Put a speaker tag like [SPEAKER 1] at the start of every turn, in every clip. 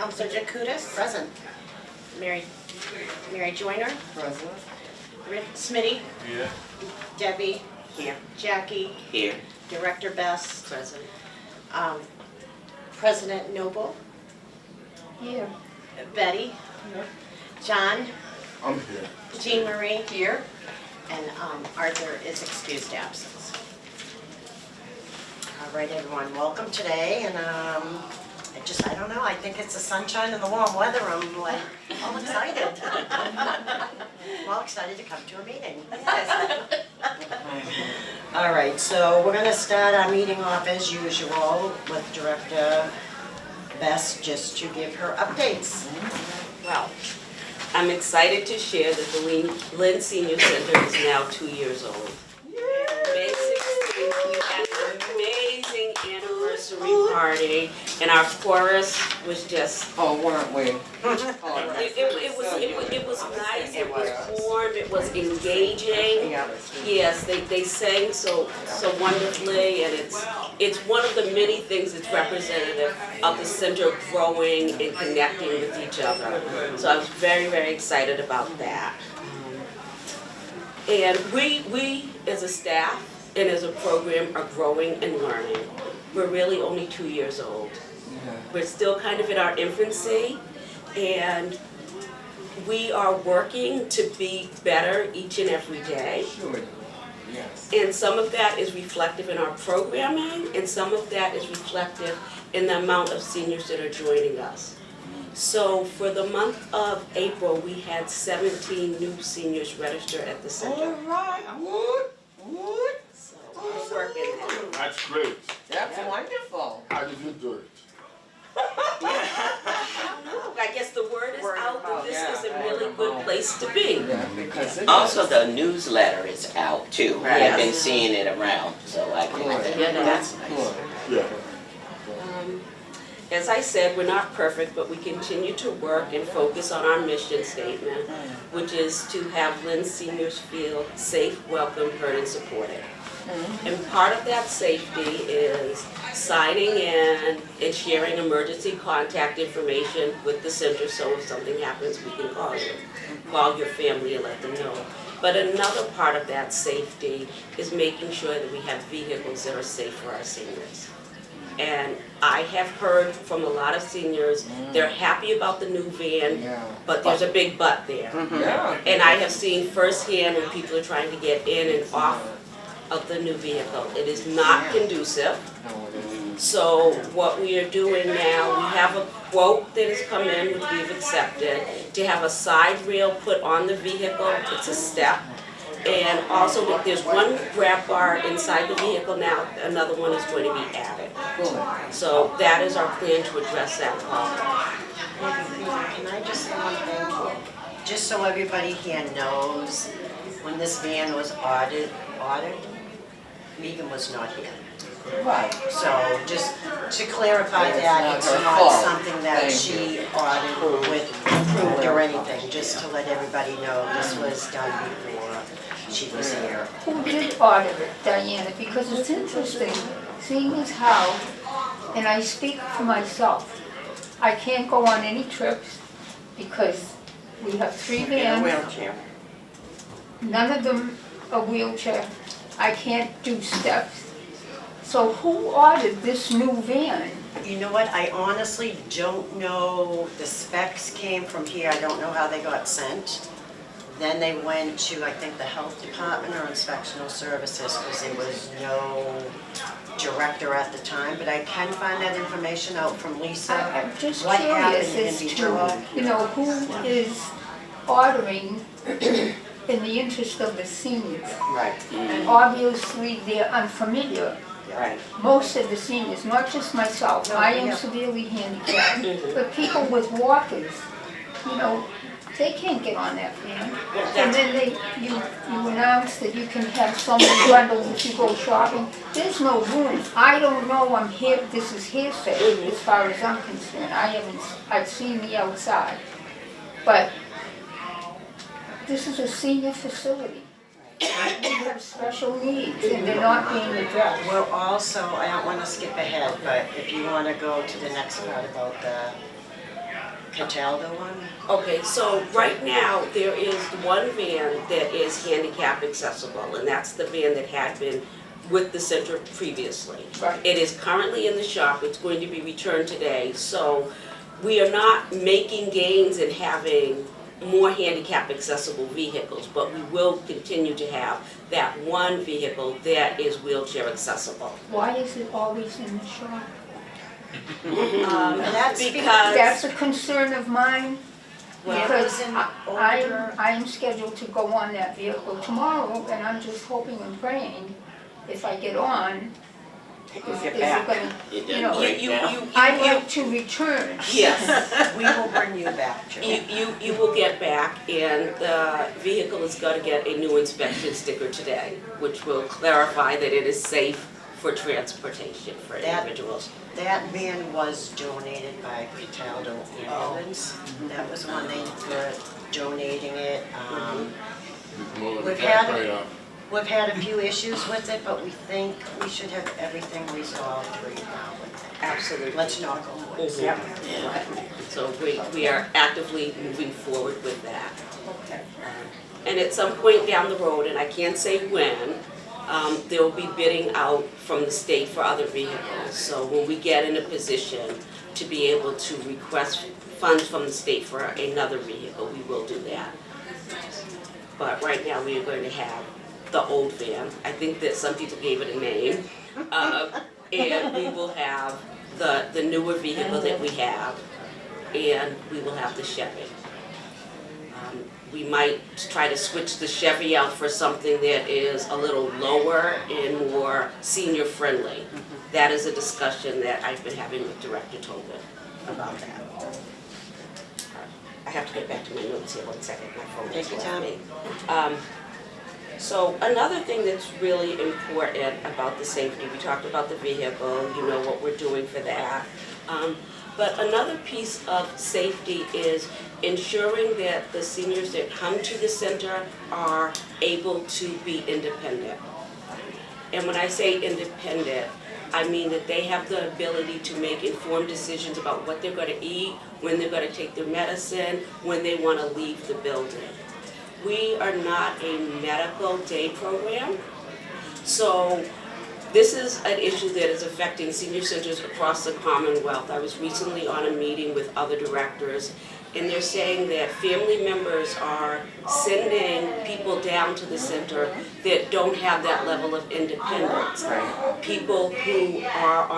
[SPEAKER 1] Counselor Jacutis?
[SPEAKER 2] Present.
[SPEAKER 1] Mary Joyner?
[SPEAKER 2] Present.
[SPEAKER 1] Rick Smitty?
[SPEAKER 3] Here.
[SPEAKER 1] Debbie?
[SPEAKER 2] Here.
[SPEAKER 1] Jackie?
[SPEAKER 2] Here.
[SPEAKER 1] Director Best?
[SPEAKER 2] Present.
[SPEAKER 1] President Noble?
[SPEAKER 2] Here.
[SPEAKER 1] Betty? John?
[SPEAKER 3] I'm here.
[SPEAKER 1] Jean Marie?
[SPEAKER 2] Here.
[SPEAKER 1] And Arthur is excused absence. All right, everyone, welcome today, and I don't know, I think it's the sunshine and the warm weather. I'm like, all excited. I'm all excited to come to a meeting. All right, so we're gonna start our meeting off as usual with Director Best, just to give her updates.
[SPEAKER 4] Well, I'm excited to share that the Lynn Senior Center is now 2 years old. May 16th, we had an amazing anniversary party, and our chorus was just,
[SPEAKER 2] Oh, weren't we?
[SPEAKER 4] it was nice, it was warm, it was engaging. Yes, they sang so wonderfully, and it's one of the many things that's representative of the center growing and connecting with each other. So I was very, very excited about that. And we as a staff and as a program are growing and learning. We're really only 2 years old. We're still kind of in our infancy, and we are working to be better each and every day.
[SPEAKER 2] Sure. Yes.
[SPEAKER 4] And some of that is reflective in our programming, and some of that is reflective in the amount of seniors that are joining us. So for the month of April, we had 17 new seniors register at the center.
[SPEAKER 2] All right. Wood.
[SPEAKER 4] So we're working on it.
[SPEAKER 3] That's great.
[SPEAKER 2] That's wonderful.
[SPEAKER 3] How did you do it?
[SPEAKER 4] I guess the word is out that this is a really good place to be.
[SPEAKER 2] Yeah, because it
[SPEAKER 5] Also,
[SPEAKER 2] is.
[SPEAKER 5] the newsletter is out too. I've been seeing it around, so I can.
[SPEAKER 4] Yeah,
[SPEAKER 5] That's nice.
[SPEAKER 2] Good.
[SPEAKER 3] Yeah.
[SPEAKER 4] As I said, we're not perfect, but we continue to work and focus on our mission statement, which is to have Lynn seniors feel safe, welcome, heard, and supported. And part of that safety is signing in and sharing emergency contact information with the center, so if something happens, we can call you. Call your family and let them know. But another part of that safety is making sure that we have vehicles that are safe for our seniors. And I have heard from a lot of seniors, they're happy about the new van,
[SPEAKER 2] Yeah.
[SPEAKER 4] but there's a big but there.
[SPEAKER 2] Yeah.
[SPEAKER 4] And I have seen firsthand when people are trying to get in and off of the new vehicle. It is not conducive.
[SPEAKER 2] No, it isn't.
[SPEAKER 4] So what we are doing now, we have a quote that has come in, which we've accepted, to have a side rail put on the vehicle. It's a step. And also that there's one grab bar inside the vehicle now, another one is going to be added.
[SPEAKER 2] Good.
[SPEAKER 4] So that is our plan to address that problem.
[SPEAKER 1] Can I just say one thing? Just so everybody here knows, when this van was ordered, Megan was not here.
[SPEAKER 2] Right.
[SPEAKER 1] So just to clarify
[SPEAKER 2] It's
[SPEAKER 1] that,
[SPEAKER 2] not
[SPEAKER 1] it's
[SPEAKER 2] her
[SPEAKER 1] not
[SPEAKER 2] fault.
[SPEAKER 1] something that
[SPEAKER 2] Thank
[SPEAKER 1] she ordered with approved or anything, just to let everybody know this was done before she was here.
[SPEAKER 6] Who did audit it, Diana? Because it's interesting, seeing as how, and I speak for myself, I can't go on any trips because we have 3
[SPEAKER 1] In a
[SPEAKER 6] vans,
[SPEAKER 1] wheelchair.
[SPEAKER 6] none of them are wheelchair. I can't do steps. So who ordered this new van?
[SPEAKER 1] You know what, I honestly don't know, the specs came from here, I don't know how they got sent. Then they went to, I think, the health department or inspectional services, because there was no director at the time, but I can find that information out from Lisa.
[SPEAKER 6] I'm just
[SPEAKER 1] What happened
[SPEAKER 6] curious
[SPEAKER 1] in
[SPEAKER 6] as
[SPEAKER 1] Detroit?
[SPEAKER 6] to, who is ordering in the interest of the seniors.
[SPEAKER 1] Right,
[SPEAKER 6] Obviously, they're unfamiliar.
[SPEAKER 1] right.
[SPEAKER 6] Most of the seniors, not just myself, I am
[SPEAKER 1] Yeah.
[SPEAKER 6] severely handicapped, but people with walkers, they can't get on that van. And then you announce that you can have so many bundles if you go shopping. There's no room. I don't know, this is hearsay as far as I'm concerned. I've seen the outside. But this is a senior facility. We have special needs and they're not being addressed.
[SPEAKER 1] Well, also, I don't want to skip ahead, but if you want to go to the next part about Cataldo one?
[SPEAKER 4] Okay, so right now, there is one van that is handicap accessible, and that's the van that had been with the center previously.
[SPEAKER 6] Right.
[SPEAKER 4] It is currently in the shop, it's going to be returned today, so we are not making gains in having more handicap accessible vehicles, but we will continue to have that one vehicle that is wheelchair accessible.
[SPEAKER 6] Why is it always in the shop?
[SPEAKER 1] That's
[SPEAKER 4] Because
[SPEAKER 6] That's a concern of mine,
[SPEAKER 1] Well, it
[SPEAKER 6] because
[SPEAKER 1] was in
[SPEAKER 6] I'm,
[SPEAKER 1] older-
[SPEAKER 6] I'm scheduled to go on that vehicle tomorrow, and I'm just hoping and praying, if I get on,
[SPEAKER 2] Take
[SPEAKER 6] is
[SPEAKER 2] us
[SPEAKER 6] it
[SPEAKER 2] back.
[SPEAKER 6] gonna,
[SPEAKER 5] It
[SPEAKER 6] you
[SPEAKER 5] didn't
[SPEAKER 6] know,
[SPEAKER 5] break down.
[SPEAKER 6] I'd like to return.
[SPEAKER 4] yes,
[SPEAKER 1] We will bring you back, Joe.
[SPEAKER 4] you will get back, and the vehicle is gonna get a new inspection sticker today, which will clarify that it is safe for transportation for
[SPEAKER 1] That-
[SPEAKER 4] individuals.
[SPEAKER 1] That van was donated by Cataldo Ambulance. That was when they were donating it. We've had a few issues with it, but we think we should have everything resolved right now with it.
[SPEAKER 4] Absolutely.
[SPEAKER 1] Let's knock on wood.
[SPEAKER 4] Mhm. So we are actively moving forward with that.
[SPEAKER 6] Okay.
[SPEAKER 4] And at some point down the road, and I can't say when, there will be bidding out from the state for other vehicles. So when we get in a position to be able to request funds from the state for another vehicle, we will do that. But right now, we are going to have the old van. I think that some people gave it a name. And we will have the newer vehicle that we have, and we will have the Chevy. We might try to switch the Chevy out for something that is a little lower and more senior friendly. That is a discussion that I've been having with Director Tobin about that. I have to get back to my notes here, 1 second, my phone
[SPEAKER 1] Take
[SPEAKER 4] is
[SPEAKER 1] your
[SPEAKER 4] left
[SPEAKER 1] time.
[SPEAKER 4] me. So another thing that's really important about the safety, we talked about the vehicle, you know what we're doing for that. But another piece of safety is ensuring that the seniors that come to the center are able to be independent. And when I say independent, I mean that they have the ability to make informed decisions about what they're going to eat, when they're going to take their medicine, when they want to leave the building. We are not a medical day program, so this is an issue that is affecting senior centers across the Commonwealth. I was recently on a meeting with other directors, and they're saying that family members are sending people down to the center that don't have that level of independence. People who are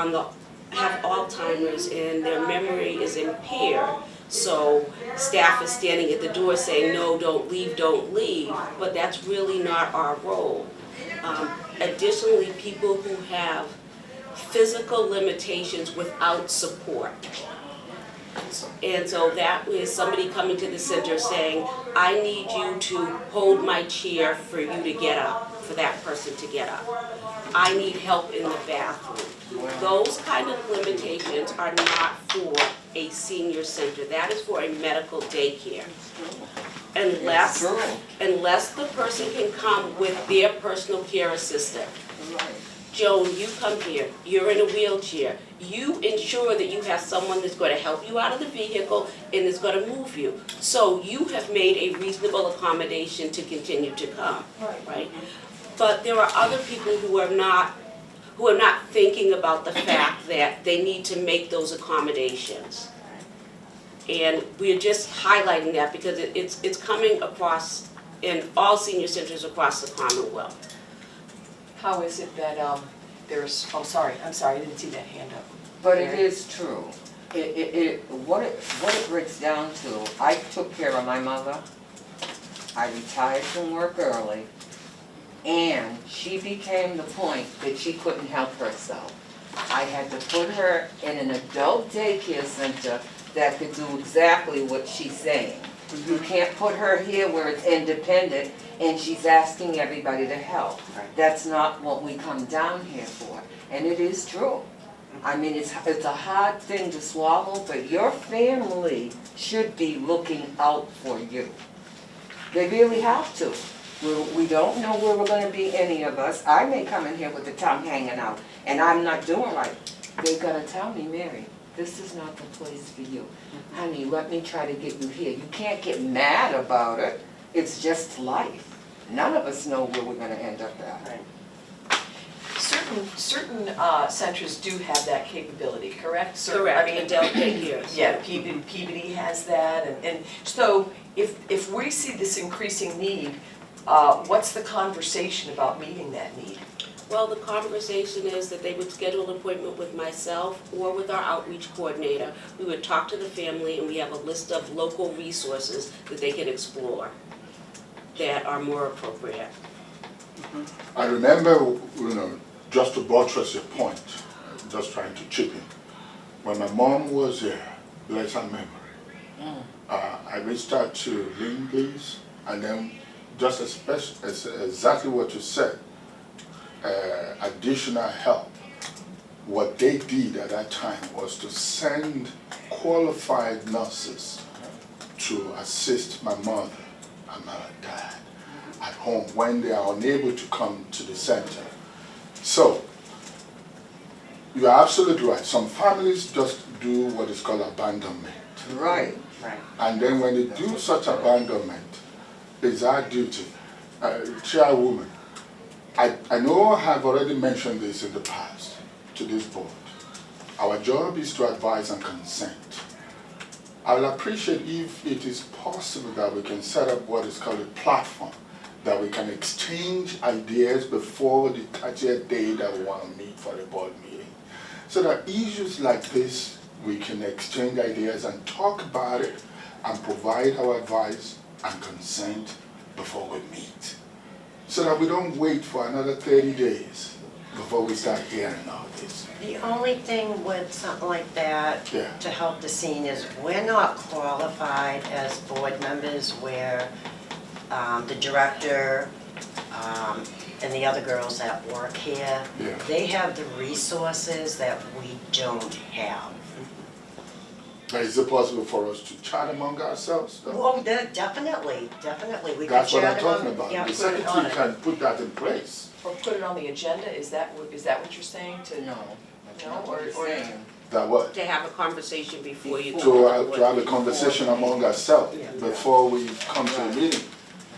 [SPEAKER 4] have Alzheimer's and their memory is impaired. So staff is standing at the door saying, no, don't leave, but that's really not our role. Additionally, people who have physical limitations without support. And so that is somebody coming to the center saying, I need you to hold my chair for you to get up, for that person to get up. I need help in the bathroom. Those kind of limitations are not for a senior center. That is for a medical daycare. Unless the person can come with their personal care assistant. Joan, you come here, you're in a wheelchair. You ensure that you have someone that's going to help you out of the vehicle and is going to move you. So you have made a reasonable accommodation to continue to come, right? But there are other people who are not thinking about the fact that they need to make those accommodations. And we're just highlighting that because it's coming across in all senior centers across the Commonwealth.
[SPEAKER 3] How is it that there's, I'm sorry, I didn't see that hand up.
[SPEAKER 2] But it is true. What it breaks down to, I took care of my mother. I retired from work early. And she became the point that she couldn't help herself. I had to put her in an adult daycare center that could do exactly what she's saying. You can't put her here where it's independent and she's asking everybody to help. That's not what we come down here for. And it is true. I mean, it's a hard thing to swallow, but your family should be looking out for you. They really have to. We don't know where we're going to be, any of us. I may come in here with the tongue hanging out, and I'm not doing right. They've got to tell me, Mary, this is not the place for you. Honey, let me try to get you here. You can't get mad about it. It's just life. None of us know where we're gonna end up at.
[SPEAKER 3] Certain centers do have that capability, correct?
[SPEAKER 4] Correct,
[SPEAKER 3] I mean,
[SPEAKER 4] adult daycares.
[SPEAKER 3] yeah, Peabody has that, and so if we see this increasing need, what's the conversation about meeting that need?
[SPEAKER 4] Well, the conversation is that they would schedule an appointment with myself or with our outreach coordinator. We would talk to the family, and we have a list of local resources that they can explore that are more appropriate.
[SPEAKER 7] I remember, just to buttress your point, just trying to chip in. When my mom was here, bless her memory, I reached out to Lynn, please, and then just as exactly what you said, additional help. What they did at that time was to send qualified nurses to assist my mother and my dad at home when they are unable to come to the center. So, you are absolutely right. Some families just do what is called abandonment.
[SPEAKER 2] Right.
[SPEAKER 7] And then when they do such abandonment, it's our duty. Chairwoman, I know I have already mentioned this in the past to this board. Our job is to advise and consent. I will appreciate if it is possible that we can set up what is called a platform, that we can exchange ideas before the 30th day that we want to meet for a board meeting. So that issues like this, we can exchange ideas and talk about it and provide our advice and consent before we meet. So that we don't wait for another 30 days before we start hearing all this.
[SPEAKER 1] The only thing with something like that,
[SPEAKER 7] Yeah.
[SPEAKER 1] to help the seniors, we're not qualified as board members where the director and the other girls that work here,
[SPEAKER 7] Yeah.
[SPEAKER 1] they have the resources that we don't have.
[SPEAKER 7] Is it possible for us to chat among ourselves, though?
[SPEAKER 1] Well, definitely, we could
[SPEAKER 7] That's what I'm
[SPEAKER 1] chat
[SPEAKER 7] talking
[SPEAKER 1] among-
[SPEAKER 7] about.
[SPEAKER 1] yeah,
[SPEAKER 7] The
[SPEAKER 1] put it on
[SPEAKER 7] secretary
[SPEAKER 1] it.
[SPEAKER 7] can put that in place.
[SPEAKER 3] Or put it on the agenda, is that what you're saying to?
[SPEAKER 2] No, that's
[SPEAKER 3] No,
[SPEAKER 2] not what
[SPEAKER 3] or-
[SPEAKER 2] we're
[SPEAKER 3] or-
[SPEAKER 2] saying.
[SPEAKER 7] That what?
[SPEAKER 4] To have a conversation before you go
[SPEAKER 7] To have a conversation among ourselves before we come to the meeting.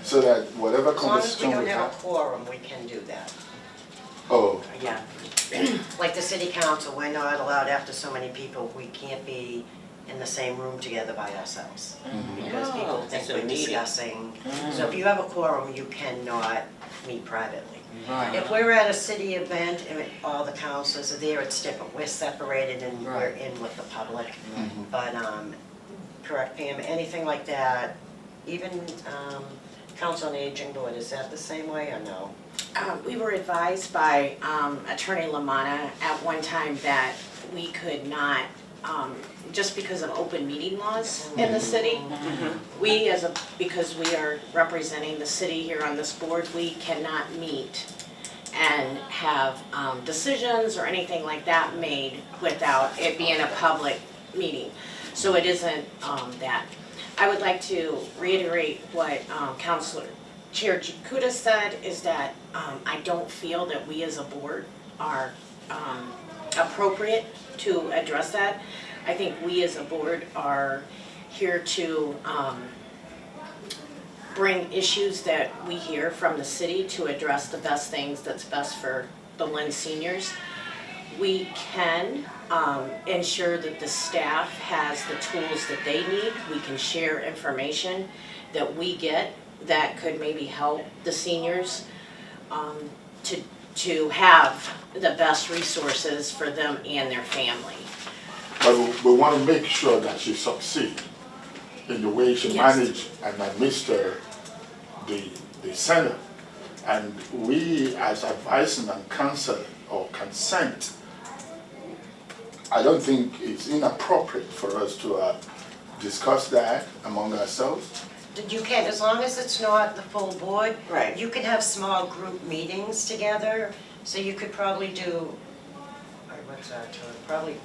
[SPEAKER 7] So that whatever
[SPEAKER 1] As long as we
[SPEAKER 7] conversation
[SPEAKER 1] don't
[SPEAKER 7] we
[SPEAKER 1] have a
[SPEAKER 7] have.
[SPEAKER 1] quorum, we can do that.
[SPEAKER 7] Oh,
[SPEAKER 1] Yeah. Like the city council, we're not allowed after so many people, we can't be in the same room together by ourselves. Because people think
[SPEAKER 5] That's a
[SPEAKER 1] we're
[SPEAKER 5] meeting.
[SPEAKER 1] discussing. So if you have a quorum, you cannot meet privately.
[SPEAKER 2] Right.
[SPEAKER 1] If we're at a city event and all the councilors are there, it's different. We're separated and we're
[SPEAKER 2] Right.
[SPEAKER 1] in with the public. But, correct Pam, anything like that, even Council on Aging Board, is that the same way or no?
[SPEAKER 8] We were advised by Attorney Lamanna at one time that we could not, just because of open meeting laws in the city, because we are representing the city here on this board, we cannot meet and have decisions or anything like that made without it being a public meeting. So it isn't that. I would like to reiterate what Councilor Chair Jakuta said, is that I don't feel that we as a board are appropriate to address that. I think we as a board are here to bring issues that we hear from the city to address the best things that's best for the Lynn seniors. We can ensure that the staff has the tools that they need. We can share information that we get that could maybe help the seniors to have the best resources for them and their family.
[SPEAKER 7] but we want to make sure that she succeeds in the way she
[SPEAKER 8] Yes.
[SPEAKER 7] managed and administer the center. And we as advising and counseling or consent, I don't think it's inappropriate for us to discuss that among ourselves.
[SPEAKER 1] You can, as long as it's not the full board.
[SPEAKER 5] Right.
[SPEAKER 1] You can have small group meetings together, so you could probably do, what's that, probably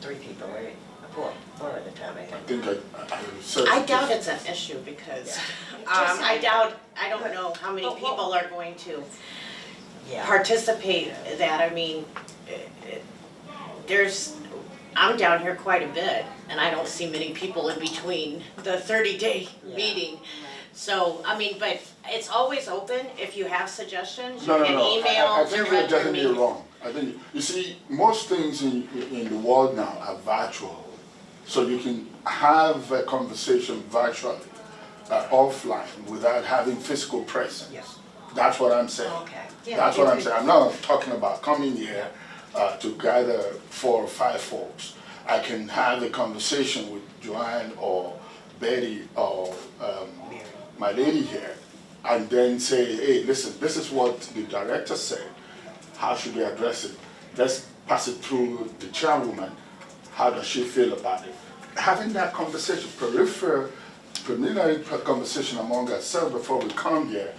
[SPEAKER 1] 3 people, right? Four at a time, I
[SPEAKER 7] I
[SPEAKER 1] think.
[SPEAKER 7] think I said.
[SPEAKER 8] I doubt it's an issue because I don't know how many people are going to
[SPEAKER 1] Yeah.
[SPEAKER 8] participate in that. I mean, there's I'm down here quite a bit, and I don't see many people in between the 30-day
[SPEAKER 1] Yeah.
[SPEAKER 8] meeting. So, I mean, but it's always open. If you have suggestions, you
[SPEAKER 7] No,
[SPEAKER 8] can
[SPEAKER 7] I
[SPEAKER 8] email
[SPEAKER 7] think you're
[SPEAKER 8] direct or
[SPEAKER 7] getting me
[SPEAKER 8] me.
[SPEAKER 7] wrong. I think, you see, most things in the world now are virtual. So you can have a conversation virtually, offline, without having physical presence.
[SPEAKER 1] Yes.
[SPEAKER 7] That's what I'm saying.
[SPEAKER 1] Okay. Yeah,
[SPEAKER 7] That's what I'm saying. I'm not talking about coming here to gather 4 or 5 folks. I can have a conversation with Joanne or Betty or my lady here, and then say, hey, listen, this is what the director said. How should we address it? Let's pass it through the chairwoman. How does she feel about it? Having that conversation, preliminary conversation among ourselves before we come here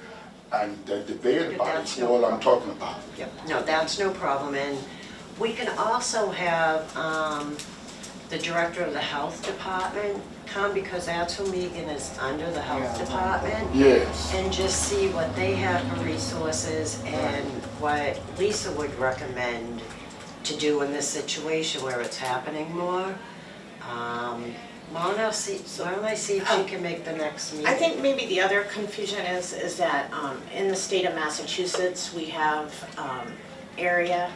[SPEAKER 7] and then debate about it
[SPEAKER 1] That's
[SPEAKER 7] is
[SPEAKER 1] no
[SPEAKER 7] all I'm talking about.
[SPEAKER 1] Yep. No, that's no problem, and we can also have the director of the health department come, because that's who Megan is under, the health department.
[SPEAKER 7] Yes.
[SPEAKER 1] And just see what they have for resources and what Lisa would recommend to do in this situation where it's happening more. Why don't I see if she can make the next meeting?
[SPEAKER 8] I think maybe the other confusion is that in the state of Massachusetts, we have area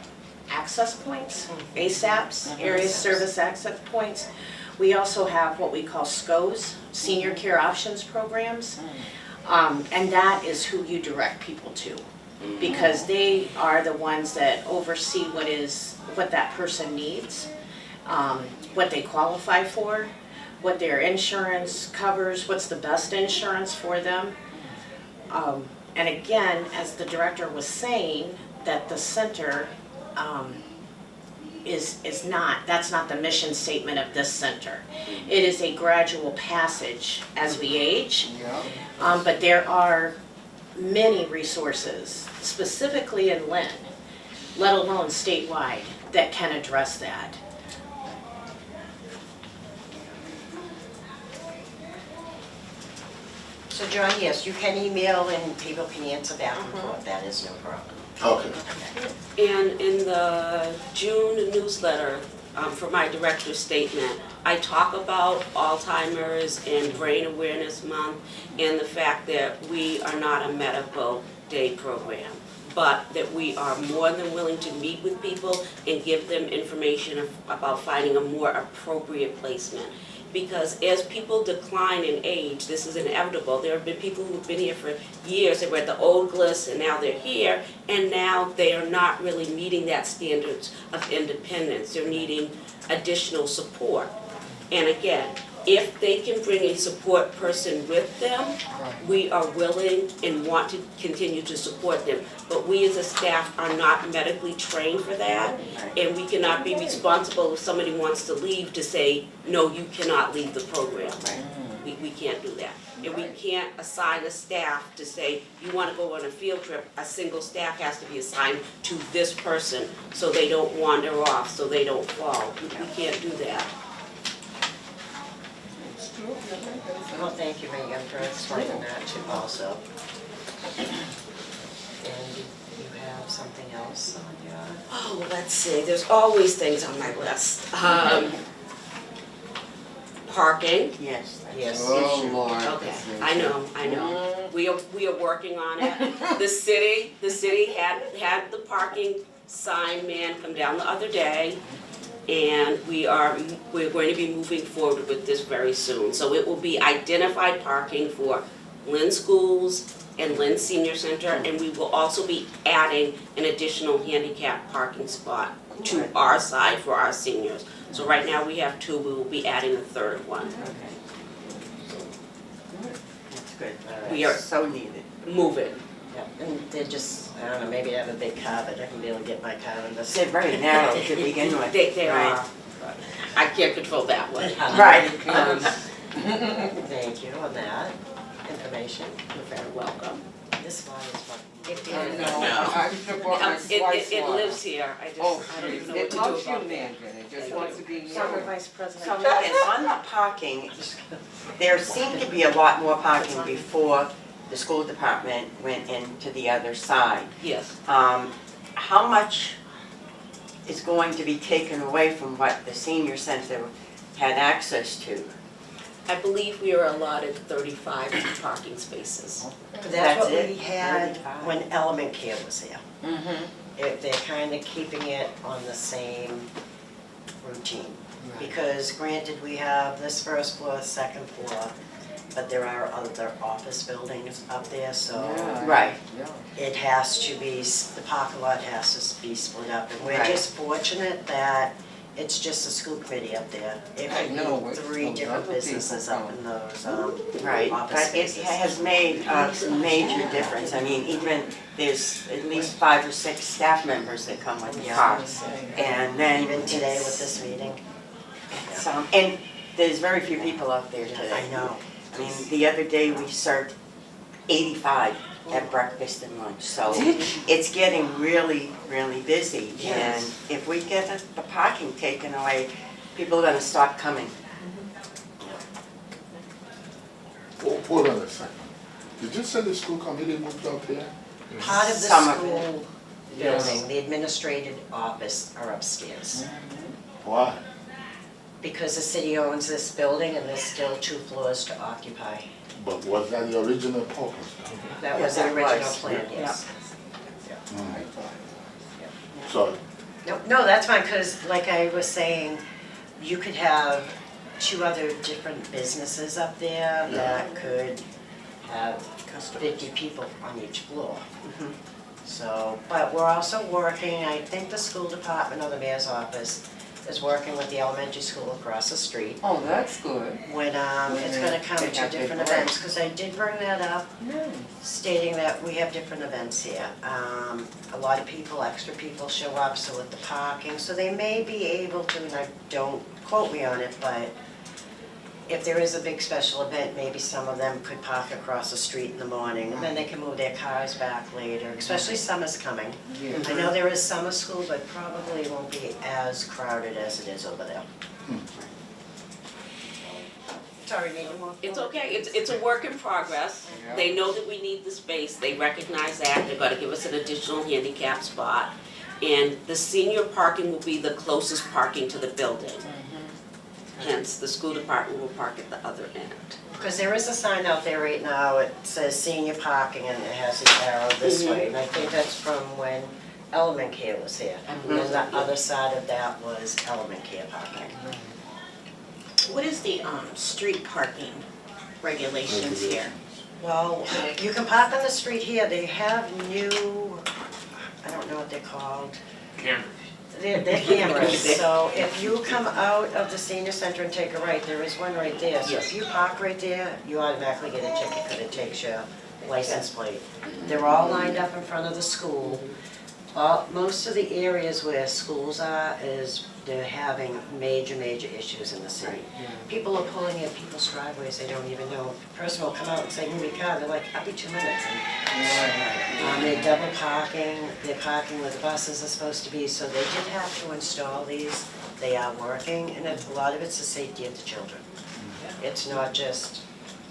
[SPEAKER 8] access points, ASAPs, area service access points. We also have what we call SCOs, Senior Care Options Programs, and that is who you direct people to, because they are the ones that oversee what that person needs, what they qualify for, what their insurance covers, what's the best insurance for them. And again, as the director was saying, that the center that's not the mission statement of this center. It is a gradual passage as we age, but there are many resources, specifically in Lynn, let alone statewide, that can address that.
[SPEAKER 1] So John, yes, you can email and people can answer back and forth, that is no problem.
[SPEAKER 7] Okay.
[SPEAKER 4] And in the June newsletter, for my director's statement, I talk about Alzheimer's and Brain Awareness Month and the fact that we are not a medical day program, but that we are more than willing to meet with people and give them information about finding a more appropriate placement. Because as people decline in age, this is inevitable. There have been people who've been here for years, they were at the old GLIS and now they're here, and now they are not really meeting that standards of independence. They're needing additional support. And again, if they can bring a support person with them, we are willing and want to continue to support them. But we as a staff are not medically trained for that, and we cannot be responsible if somebody wants to leave to say, no, you cannot leave the program. We can't do that. And we can't assign a staff to say, you want to go on a field trip, a single staff has to be assigned to this person so they don't wander off, so they don't fall. We can't do that.
[SPEAKER 1] Well, thank you, Megan, for explaining that too also. And you have something else on your?
[SPEAKER 4] Oh, let's see, there's always things on my list. Parking.
[SPEAKER 1] Yes.
[SPEAKER 2] Oh, Lord.
[SPEAKER 4] Okay, I know. We are working on it. The city had the parking sign man come down the other day, and we're going to be moving forward with this very soon. So it will be identified parking for Lynn Schools and Lynn Senior Center, and we will also be adding an additional handicap parking spot to our side for our seniors. So right now we have 2, we will be adding a third one.
[SPEAKER 1] That's good. All right.
[SPEAKER 4] We are
[SPEAKER 9] So needed.
[SPEAKER 4] moving.
[SPEAKER 1] Yeah, and they're just, I don't know, maybe I have a big car, but I can barely get my car in this.
[SPEAKER 9] They're very narrow to begin with.
[SPEAKER 4] They
[SPEAKER 9] Right.
[SPEAKER 4] are. I can't control that one.
[SPEAKER 9] Right.
[SPEAKER 1] Thank you on that information.
[SPEAKER 4] You're very welcome.
[SPEAKER 1] This one is what.
[SPEAKER 2] I know, I should bought my slice
[SPEAKER 4] It
[SPEAKER 2] water.
[SPEAKER 4] lives here, I
[SPEAKER 2] Oh,
[SPEAKER 4] don't even know what
[SPEAKER 2] it
[SPEAKER 4] to do
[SPEAKER 2] loves you,
[SPEAKER 4] about it.
[SPEAKER 2] Mandarin, it just wants to be near
[SPEAKER 8] Summer
[SPEAKER 2] you.
[SPEAKER 8] Vice President.
[SPEAKER 9] So, and on the parking, there seemed to be a lot more parking before the school department went into the other side.
[SPEAKER 4] Yes.
[SPEAKER 9] How much is going to be taken away from what the senior center had access to.
[SPEAKER 4] I believe we are allotted 35 parking spaces.
[SPEAKER 1] That's what
[SPEAKER 9] it?
[SPEAKER 1] we had
[SPEAKER 9] 35.
[SPEAKER 1] when Element Care was here.
[SPEAKER 2] Mm-hmm.
[SPEAKER 1] They're kind of keeping it on the same routine. Because granted, we have this first floor, second floor, but there are other office buildings up there, so
[SPEAKER 9] Right.
[SPEAKER 2] Yeah.
[SPEAKER 1] it has to be, the parking lot has to be split up. And we're
[SPEAKER 9] Right.
[SPEAKER 1] just fortunate that it's just a school committee up there. If
[SPEAKER 2] I
[SPEAKER 1] we
[SPEAKER 2] know,
[SPEAKER 1] need
[SPEAKER 2] it's
[SPEAKER 1] 3
[SPEAKER 2] those
[SPEAKER 1] different
[SPEAKER 2] other
[SPEAKER 1] businesses
[SPEAKER 2] people
[SPEAKER 1] up in those
[SPEAKER 9] Right,
[SPEAKER 1] office
[SPEAKER 9] but it
[SPEAKER 1] spaces.
[SPEAKER 9] has made a major difference. I mean, even there's at least 5 or 6 staff members that come with the cars. And then
[SPEAKER 1] Even today with this meeting,
[SPEAKER 9] and there's very few people out there today.
[SPEAKER 1] I know.
[SPEAKER 9] I mean, the other day we served 85 at breakfast and lunch, so it's getting really, really busy. And if we get the parking taken away, people are gonna stop coming.
[SPEAKER 7] Hold on a second. Did you say the school committee moved up here?
[SPEAKER 1] Part of the
[SPEAKER 9] Some of it.
[SPEAKER 1] school
[SPEAKER 2] Yes.
[SPEAKER 1] building, the administrative office are upstairs.
[SPEAKER 7] Why?
[SPEAKER 1] Because the city owns this building and there's still 2 floors to occupy.
[SPEAKER 7] But was that the original purpose?
[SPEAKER 1] That
[SPEAKER 9] Yeah,
[SPEAKER 1] was the
[SPEAKER 9] that
[SPEAKER 1] original
[SPEAKER 9] was.
[SPEAKER 1] plan, yes.
[SPEAKER 7] So,
[SPEAKER 1] No, that's fine, because like I was saying, you could have 2 other different businesses up there that could have 50 people on each floor. So, but we're also working, I think the school department or the mayor's office is working with the elementary school across the street
[SPEAKER 2] Oh, that's good.
[SPEAKER 1] when it's gonna come
[SPEAKER 2] They
[SPEAKER 1] to
[SPEAKER 2] have their
[SPEAKER 1] different
[SPEAKER 2] break.
[SPEAKER 1] events, because I did bring that up, stating that we have different events here. A lot of people, extra people show up, so with the parking, so they may be able to, and I don't quote me on it, but if there is a big special event, maybe some of them could park across the street in the morning, and then they can move their cars back later, especially summer's coming.
[SPEAKER 2] Yeah.
[SPEAKER 1] I know there is summer school, but probably won't be as crowded as it is over there. Sorry, need more?
[SPEAKER 4] It's okay, it's a work in progress.
[SPEAKER 2] Yeah.
[SPEAKER 4] They know that we need the space, they recognize that, they're gonna give us an additional handicap spot. And the senior parking will be the closest parking to the building. Hence, the school department will park at the other end.
[SPEAKER 1] Because there is a sign out there right now, it says senior parking and it has an arrow this way. And I think that's from when Element Care was here. And then the other side of that was Element Care parking.
[SPEAKER 8] What is the street parking regulations here?
[SPEAKER 1] Well, you can park on the street here, they have new, I don't know what they're called. They're cameras, so if you come out of the senior center and take a right, there is one right there. So if you park right there, you automatically get a ticket because it takes your license plate. They're all lined up in front of the school. Most of the areas where schools are they're having major issues in the city. People are pulling in people's driveways, they don't even know. A person will come out and say, move your car, they're like, I'll be 2 minutes. They're double parking, they're parking where the buses are supposed to be, so they did have to install these. They are working, and a lot of it's the safety of the children. It's not just,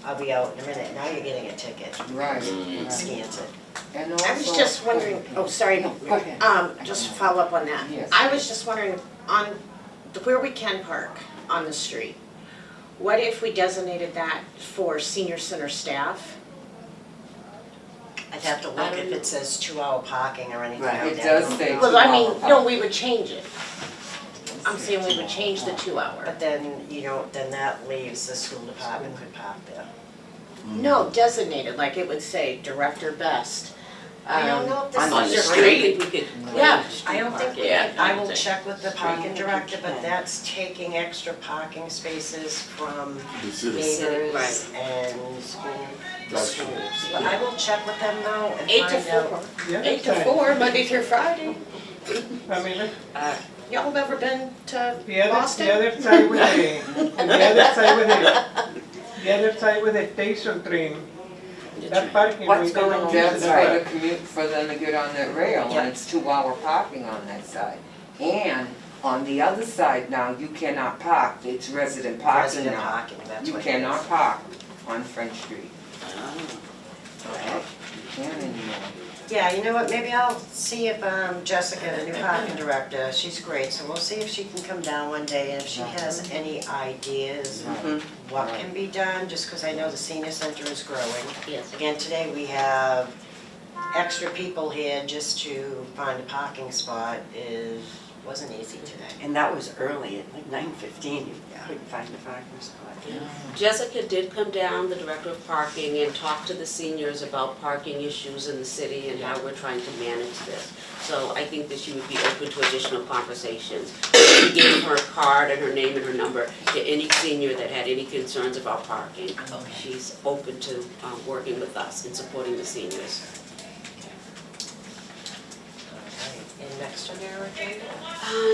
[SPEAKER 1] I'll be out in a minute, now you're getting a ticket.
[SPEAKER 2] Right.
[SPEAKER 1] It scans it.
[SPEAKER 2] And
[SPEAKER 8] I was
[SPEAKER 2] also-
[SPEAKER 8] just wondering, oh, sorry,
[SPEAKER 2] Go ahead.
[SPEAKER 8] just to follow up on that.
[SPEAKER 2] Yes.
[SPEAKER 8] I was just wondering, on where we can park on the street, what if we designated that for senior center staff?
[SPEAKER 1] I'd have to look if it says 2-hour parking or anything like
[SPEAKER 9] Right.
[SPEAKER 1] that.
[SPEAKER 2] It does say
[SPEAKER 8] Well, I mean,
[SPEAKER 2] 2-hour
[SPEAKER 8] no, we would change it. I'm saying we would change the 2-hour.
[SPEAKER 1] But then, then that leaves the school department could park there.
[SPEAKER 8] No, designated, like it would say Director Best.
[SPEAKER 1] I don't know if this
[SPEAKER 9] On
[SPEAKER 1] is
[SPEAKER 9] the
[SPEAKER 1] just.
[SPEAKER 4] I don't think we could
[SPEAKER 8] Yeah,
[SPEAKER 4] change
[SPEAKER 1] I don't think,
[SPEAKER 4] street parking.
[SPEAKER 1] I will check with the parking director, but that's taking extra parking spaces from
[SPEAKER 7] the city.
[SPEAKER 1] neighbors
[SPEAKER 4] Right.
[SPEAKER 1] and school,
[SPEAKER 7] That's true.
[SPEAKER 1] schools. But I will check with them though and
[SPEAKER 8] 8 to
[SPEAKER 1] find out.
[SPEAKER 8] 4.
[SPEAKER 10] The other
[SPEAKER 8] 8 to
[SPEAKER 10] side-
[SPEAKER 8] 4, Monday through Friday.
[SPEAKER 10] I mean,
[SPEAKER 8] Y'all ever been to
[SPEAKER 10] the
[SPEAKER 8] Boston?
[SPEAKER 10] other side with the other side with the station train, that parking.
[SPEAKER 9] What's
[SPEAKER 10] we
[SPEAKER 9] going
[SPEAKER 10] don't
[SPEAKER 9] on?
[SPEAKER 10] use
[SPEAKER 2] That's
[SPEAKER 10] that.
[SPEAKER 2] for the commute, for them to get on that rail,
[SPEAKER 1] Yeah.
[SPEAKER 2] and it's 2-hour parking on that side. And on the other side now, you cannot park, it's resident parking
[SPEAKER 1] Resident
[SPEAKER 2] now.
[SPEAKER 1] parking, that's
[SPEAKER 2] You
[SPEAKER 1] what it is.
[SPEAKER 2] cannot park on French Street.
[SPEAKER 1] Okay.
[SPEAKER 2] You can't anymore.
[SPEAKER 1] Yeah, you know what, maybe I'll see if Jessica, the new parking director, she's great, so we'll see if she can come down one day and if she has any ideas what can be done, just because I know the senior center is growing.
[SPEAKER 4] Yes.
[SPEAKER 1] Again, today we have extra people here just to find a parking spot wasn't easy today.
[SPEAKER 9] And that was early, at like 9:15, you couldn't find a parking spot.
[SPEAKER 4] Jessica did come down, the director of parking, and talk to the seniors about parking issues in the city and how we're trying to manage this. So I think that she would be open to additional conversations. We gave her a card and her name and her number to any senior that had any concerns about parking. She's open to working with us and supporting the seniors.
[SPEAKER 1] And next on our agenda?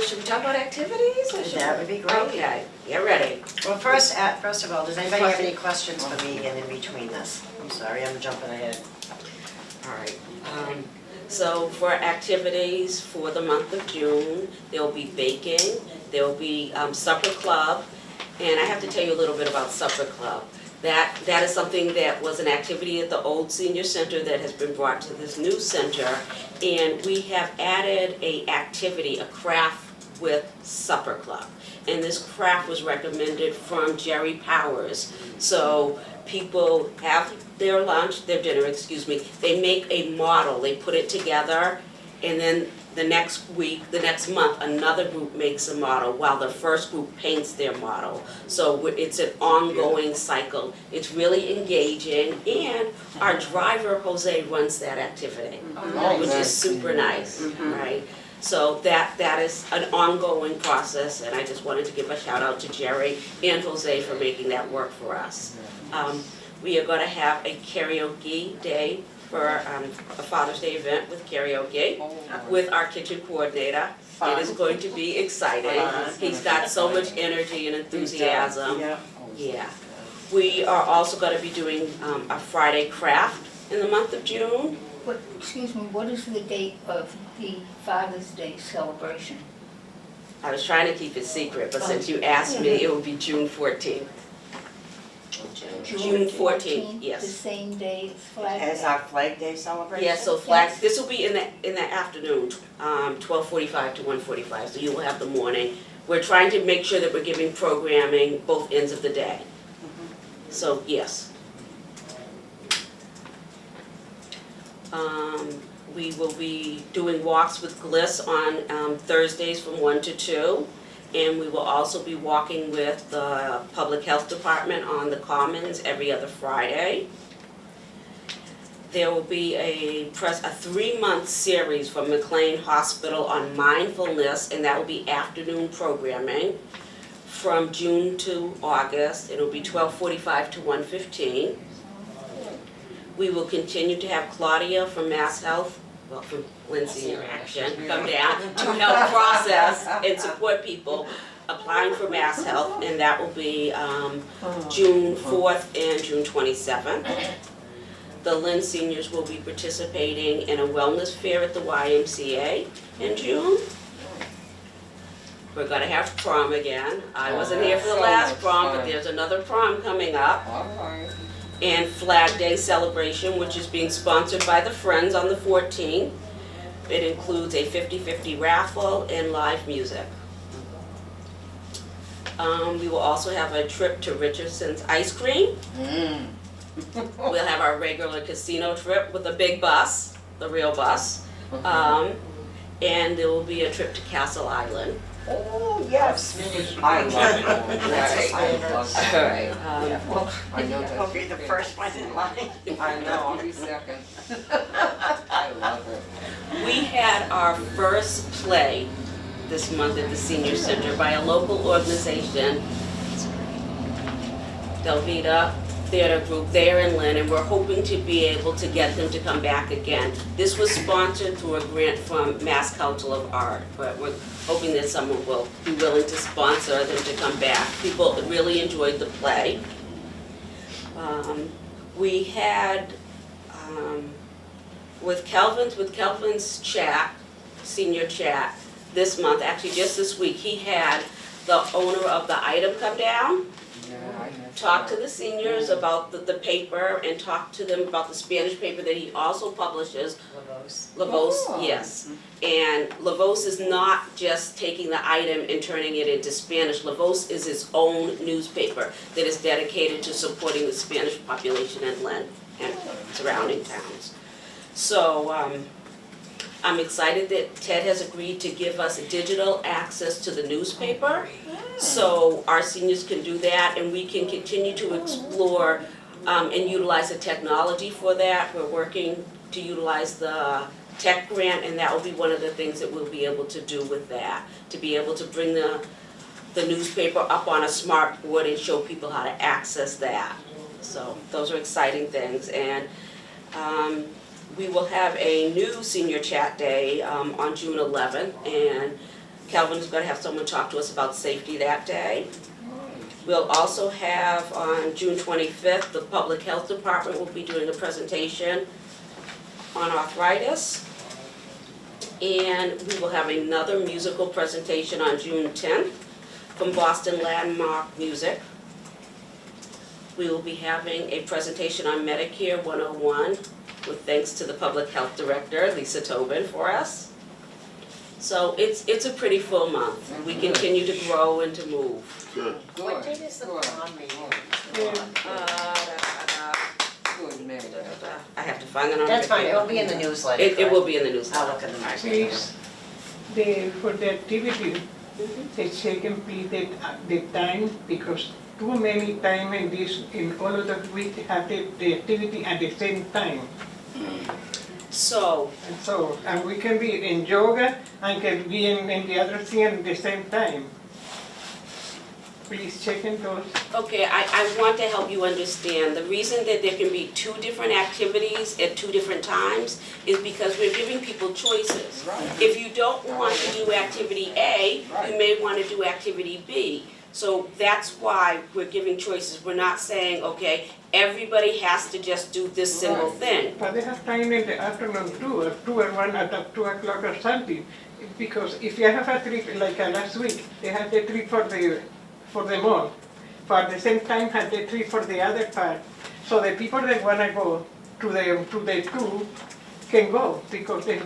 [SPEAKER 4] Should we talk about activities? Or should
[SPEAKER 1] That would be great.
[SPEAKER 4] Okay, get ready.
[SPEAKER 1] Well, first of all, does anybody have any questions for me in between this? I'm sorry, I'm jumping ahead.
[SPEAKER 4] All right. So for activities for the month of June, there will be baking, there will be supper club, and I have to tell you a little bit about supper club. That is something that was an activity at the old senior center that has been brought to this new center, and we have added a activity, a craft with supper club. And this craft was recommended from Jerry Powers. So people have their lunch, their dinner, excuse me, they make a model, they put it together, and then the next week, the next month, another group makes a model while the first group paints their model. So it's an ongoing cycle. It's really engaging, and our driver, Jose, runs that activity, which is super nice, right? So that is an ongoing process, and I just wanted to give a shout out to Jerry and Jose for making that work for us. We are gonna have a karaoke day for a Father's Day event with karaoke with our kitchen coordinator. It is going to be exciting. He's got so much energy and enthusiasm. Yeah. We are also gonna be doing a Friday craft in the month of June.
[SPEAKER 6] But, excuse me, what is the date of the Father's Day celebration?
[SPEAKER 4] I was trying to keep it secret, but since you asked me, it will be June 14th. June 14th,
[SPEAKER 6] The
[SPEAKER 4] yes.
[SPEAKER 6] same day as Flag Day?
[SPEAKER 9] As our Flag Day celebration?
[SPEAKER 4] Yeah, so flags, this will be in the afternoon, 12:45 to 1:45, so you will have the morning. We're trying to make sure that we're giving programming both ends of the day. So, yes. We will be doing walks with Gliss on Thursdays from 1 to 2. And we will also be walking with the Public Health Department on the Commons every other Friday. There will be a 3-month series from McLean Hospital on mindfulness, and that will be afternoon programming from June to August. It'll be 12:45 to 1:15. We will continue to have Claudia from Mass Health, well, from Lynn Senior Action, come down to help process and support people applying for Mass Health, and that will be June 4th and June 27th. The Lynn seniors will be participating in a wellness fair at the YMCA in June. We're gonna have prom again. I wasn't here for the last prom, but there's another prom coming up.
[SPEAKER 2] All right.
[SPEAKER 4] And Flag Day celebration, which is being sponsored by the Friends on the 14th. It includes a 50-50 raffle and live music. We will also have a trip to Richardson's Ice Cream. We'll have our regular casino trip with a big bus, the real bus. And there will be a trip to Castle Island.
[SPEAKER 2] Oh, yes. I love it. Yes, I love it.
[SPEAKER 4] All right.
[SPEAKER 2] I know that.
[SPEAKER 9] I'll be the first one in line.
[SPEAKER 2] I know, I'll be second. I love it.
[SPEAKER 4] We had our first play this month at the Senior Center by a local organization, Delvita Theater Group there in Lynn, and we're hoping to be able to get them to come back again. This was sponsored through a grant from Mass Council of Art, but we're hoping that someone will be willing to sponsor them to come back. People really enjoyed the play. We had, with Kelvin's chat, senior chat, this month, actually just this week, he had the owner of the item come down.
[SPEAKER 2] Yeah, I know.
[SPEAKER 4] talk to the seniors about the paper and talk to them about the Spanish paper that he also publishes. Lavos,
[SPEAKER 2] Oh.
[SPEAKER 4] yes. And Lavos is not just taking the item and turning it into Spanish. Lavos is its own newspaper that is dedicated to supporting the Spanish population in Lynn and surrounding towns. So, I'm excited that Ted has agreed to give us digital access to the newspaper. So our seniors can do that and we can continue to explore and utilize the technology for that. We're working to utilize the tech grant and that will be one of the things that we'll be able to do with that. To be able to bring the newspaper up on a smart board and show people how to access that. So those are exciting things. And we will have a new senior chat day on June 11th, and Calvin is going to have someone talk to us about safety that day. We'll also have on June 25th, the Public Health Department will be doing a presentation on arthritis. And we will have another musical presentation on June 10th from Boston Landmark Music. We will be having a presentation on Medicare 101 with thanks to the Public Health Director, Lisa Tobin, for us. So it's a pretty full month. We continue to grow and to move.
[SPEAKER 7] Good.
[SPEAKER 1] What date is the prom meeting?
[SPEAKER 2] Good, Mary.
[SPEAKER 4] I have to find that on.
[SPEAKER 1] That's fine, it'll be in the newsletter.
[SPEAKER 4] It will
[SPEAKER 1] correct?
[SPEAKER 4] be in the newsletter.
[SPEAKER 1] I'll look in the
[SPEAKER 10] Please, for the activity, they check and please the time, because too many time in all of the week they have the activity at the same time.
[SPEAKER 4] So,
[SPEAKER 10] And we can be in yoga and can be in the other thing at the same time. Please check in those.
[SPEAKER 4] okay, I want to help you understand. The reason that there can be two different activities at two different times is because we're giving people choices.
[SPEAKER 2] Right.
[SPEAKER 4] If you don't want to do activity A, you may want to do activity B. So that's why we're giving choices. We're not saying, okay, everybody has to just do this single thing.
[SPEAKER 10] But they have time in the afternoon too, or 2 or 1 at 2 o'clock or something. Because if you have a trip like last week, they had the trip for the mall. But at the same time had the trip for the other part. So the people that wanna go to the two can go because they.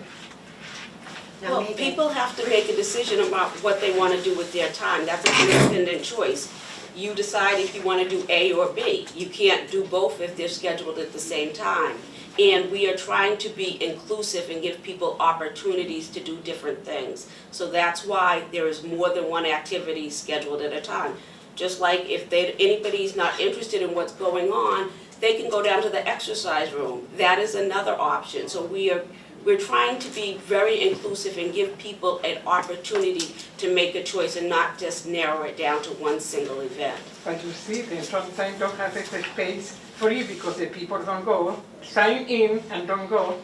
[SPEAKER 4] Well, people have to make a decision about what they want to do with their time. That's an independent choice. You decide if you want to do A or B. You can't do both if they're scheduled at the same time. And we are trying to be inclusive and give people opportunities to do different things. So that's why there is more than one activity scheduled at a time. Just like if anybody's not interested in what's going on, they can go down to the exercise room. That is another option. So we're trying to be very inclusive and give people an opportunity to make a choice and not just narrow it down to one single event.
[SPEAKER 10] But you see, they sometimes don't have the space free because the people don't go, sign in and don't go,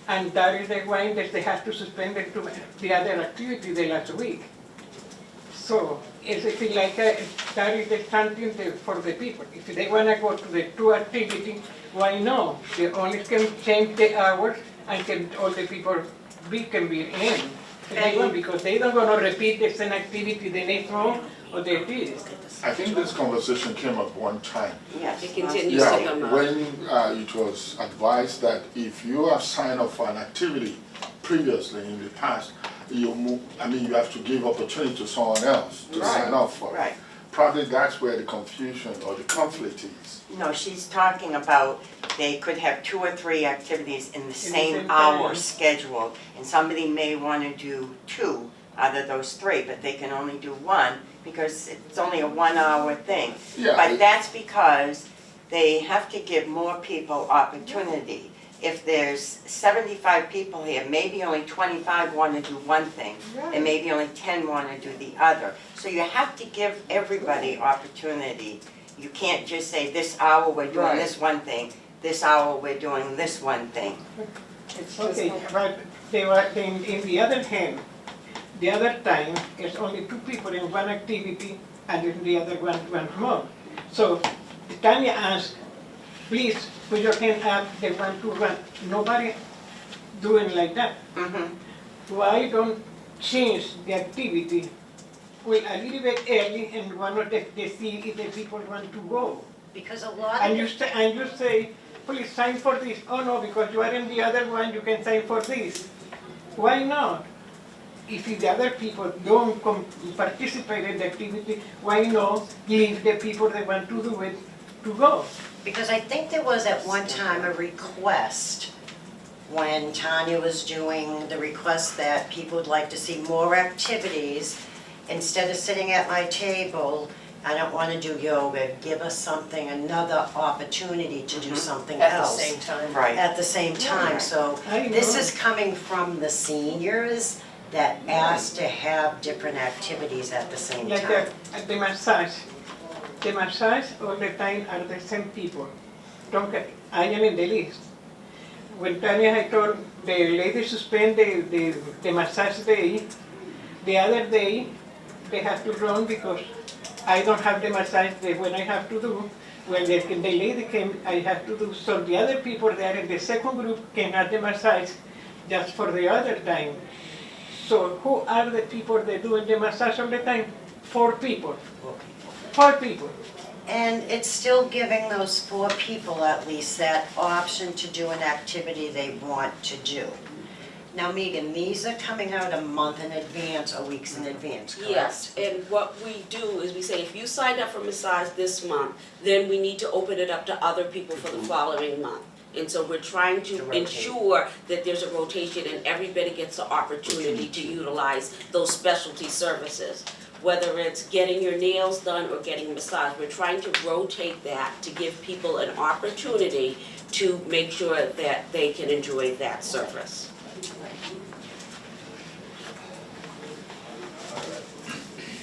[SPEAKER 10] and that is the why that they have to suspend the other activity the last week. So it's like that is something for the people. If they want to go to the two activity, why no? They only can change the hours and all the people can be in. Because they don't want to repeat the same activity the next month or they did.
[SPEAKER 7] I think this conversation came up one time.
[SPEAKER 9] Yes.
[SPEAKER 4] It continues to come up.
[SPEAKER 7] When it was advised that if you have signed up for an activity previously in the past, you have to give opportunity to someone else to sign up for it.
[SPEAKER 9] Right.
[SPEAKER 7] Probably that's where the confusion or the conflict is.
[SPEAKER 9] No, she's talking about they could have 2 or 3 activities in the same
[SPEAKER 10] same
[SPEAKER 9] hour
[SPEAKER 10] time.
[SPEAKER 9] schedule, and somebody may want to do 2 out of those 3, but they can only do 1 because it's only a 1-hour thing.
[SPEAKER 7] Yeah,
[SPEAKER 9] But that's because they have to give more people opportunity. If there's 75 people here, maybe only 25 want to do one thing, and maybe only 10 want to do the other. So you have to give everybody opportunity. You can't just say, this hour we're doing this one thing, this hour we're doing this one thing.
[SPEAKER 10] Okay, but they were in the other hand, the other time, it's only 2 people in one activity and in the other one more. So Tanya asked, please put your hand up, the 1, 2, 1. Nobody doing like that. Why don't change the activity well, a little bit early and one of the see if the people want to go.
[SPEAKER 1] Because a lot
[SPEAKER 10] And
[SPEAKER 1] of,
[SPEAKER 10] you say, please sign for this. Oh no, because you are in the other one, you can sign for this. Why not? If the other people don't participate in the activity, why not leave the people that want to do it to go?
[SPEAKER 1] because I think there was at one time a request when Tanya was doing the request that people would like to see more activities. Instead of sitting at my table, I don't want to do yoga, give us something, another opportunity to do something
[SPEAKER 3] At the
[SPEAKER 1] else.
[SPEAKER 3] same time.
[SPEAKER 9] Right.
[SPEAKER 1] At the same time, so
[SPEAKER 10] I
[SPEAKER 1] this
[SPEAKER 10] know.
[SPEAKER 1] is coming from the seniors that asked to have different activities at the same
[SPEAKER 10] Like
[SPEAKER 1] time.
[SPEAKER 10] the massage. The massage all the time are the same people. Don't get, I am in the list. When Tanya had told the lady suspend the massage day, the other day they have to run because I don't have the massage day when I have to do. When the lady came, I have to do. So the other people there in the second group can have the massage just for the other time. So who are the people that doing the massage all the time? 4 people. 4 people.
[SPEAKER 1] And it's still giving those 4 people at least that option to do an activity they want to do. Now, Megan, these are coming out a month in advance or weeks in advance, correct?
[SPEAKER 4] Yes, and what we do is we say, if you signed up for massage this month, then we need to open it up to other people for the following month. And so we're trying to
[SPEAKER 1] rotate.
[SPEAKER 4] ensure that there's a rotation and everybody gets the opportunity to utilize those specialty services. Whether it's getting your nails done or getting a massage, we're trying to rotate that to give people an opportunity to make sure that they can enjoy that service.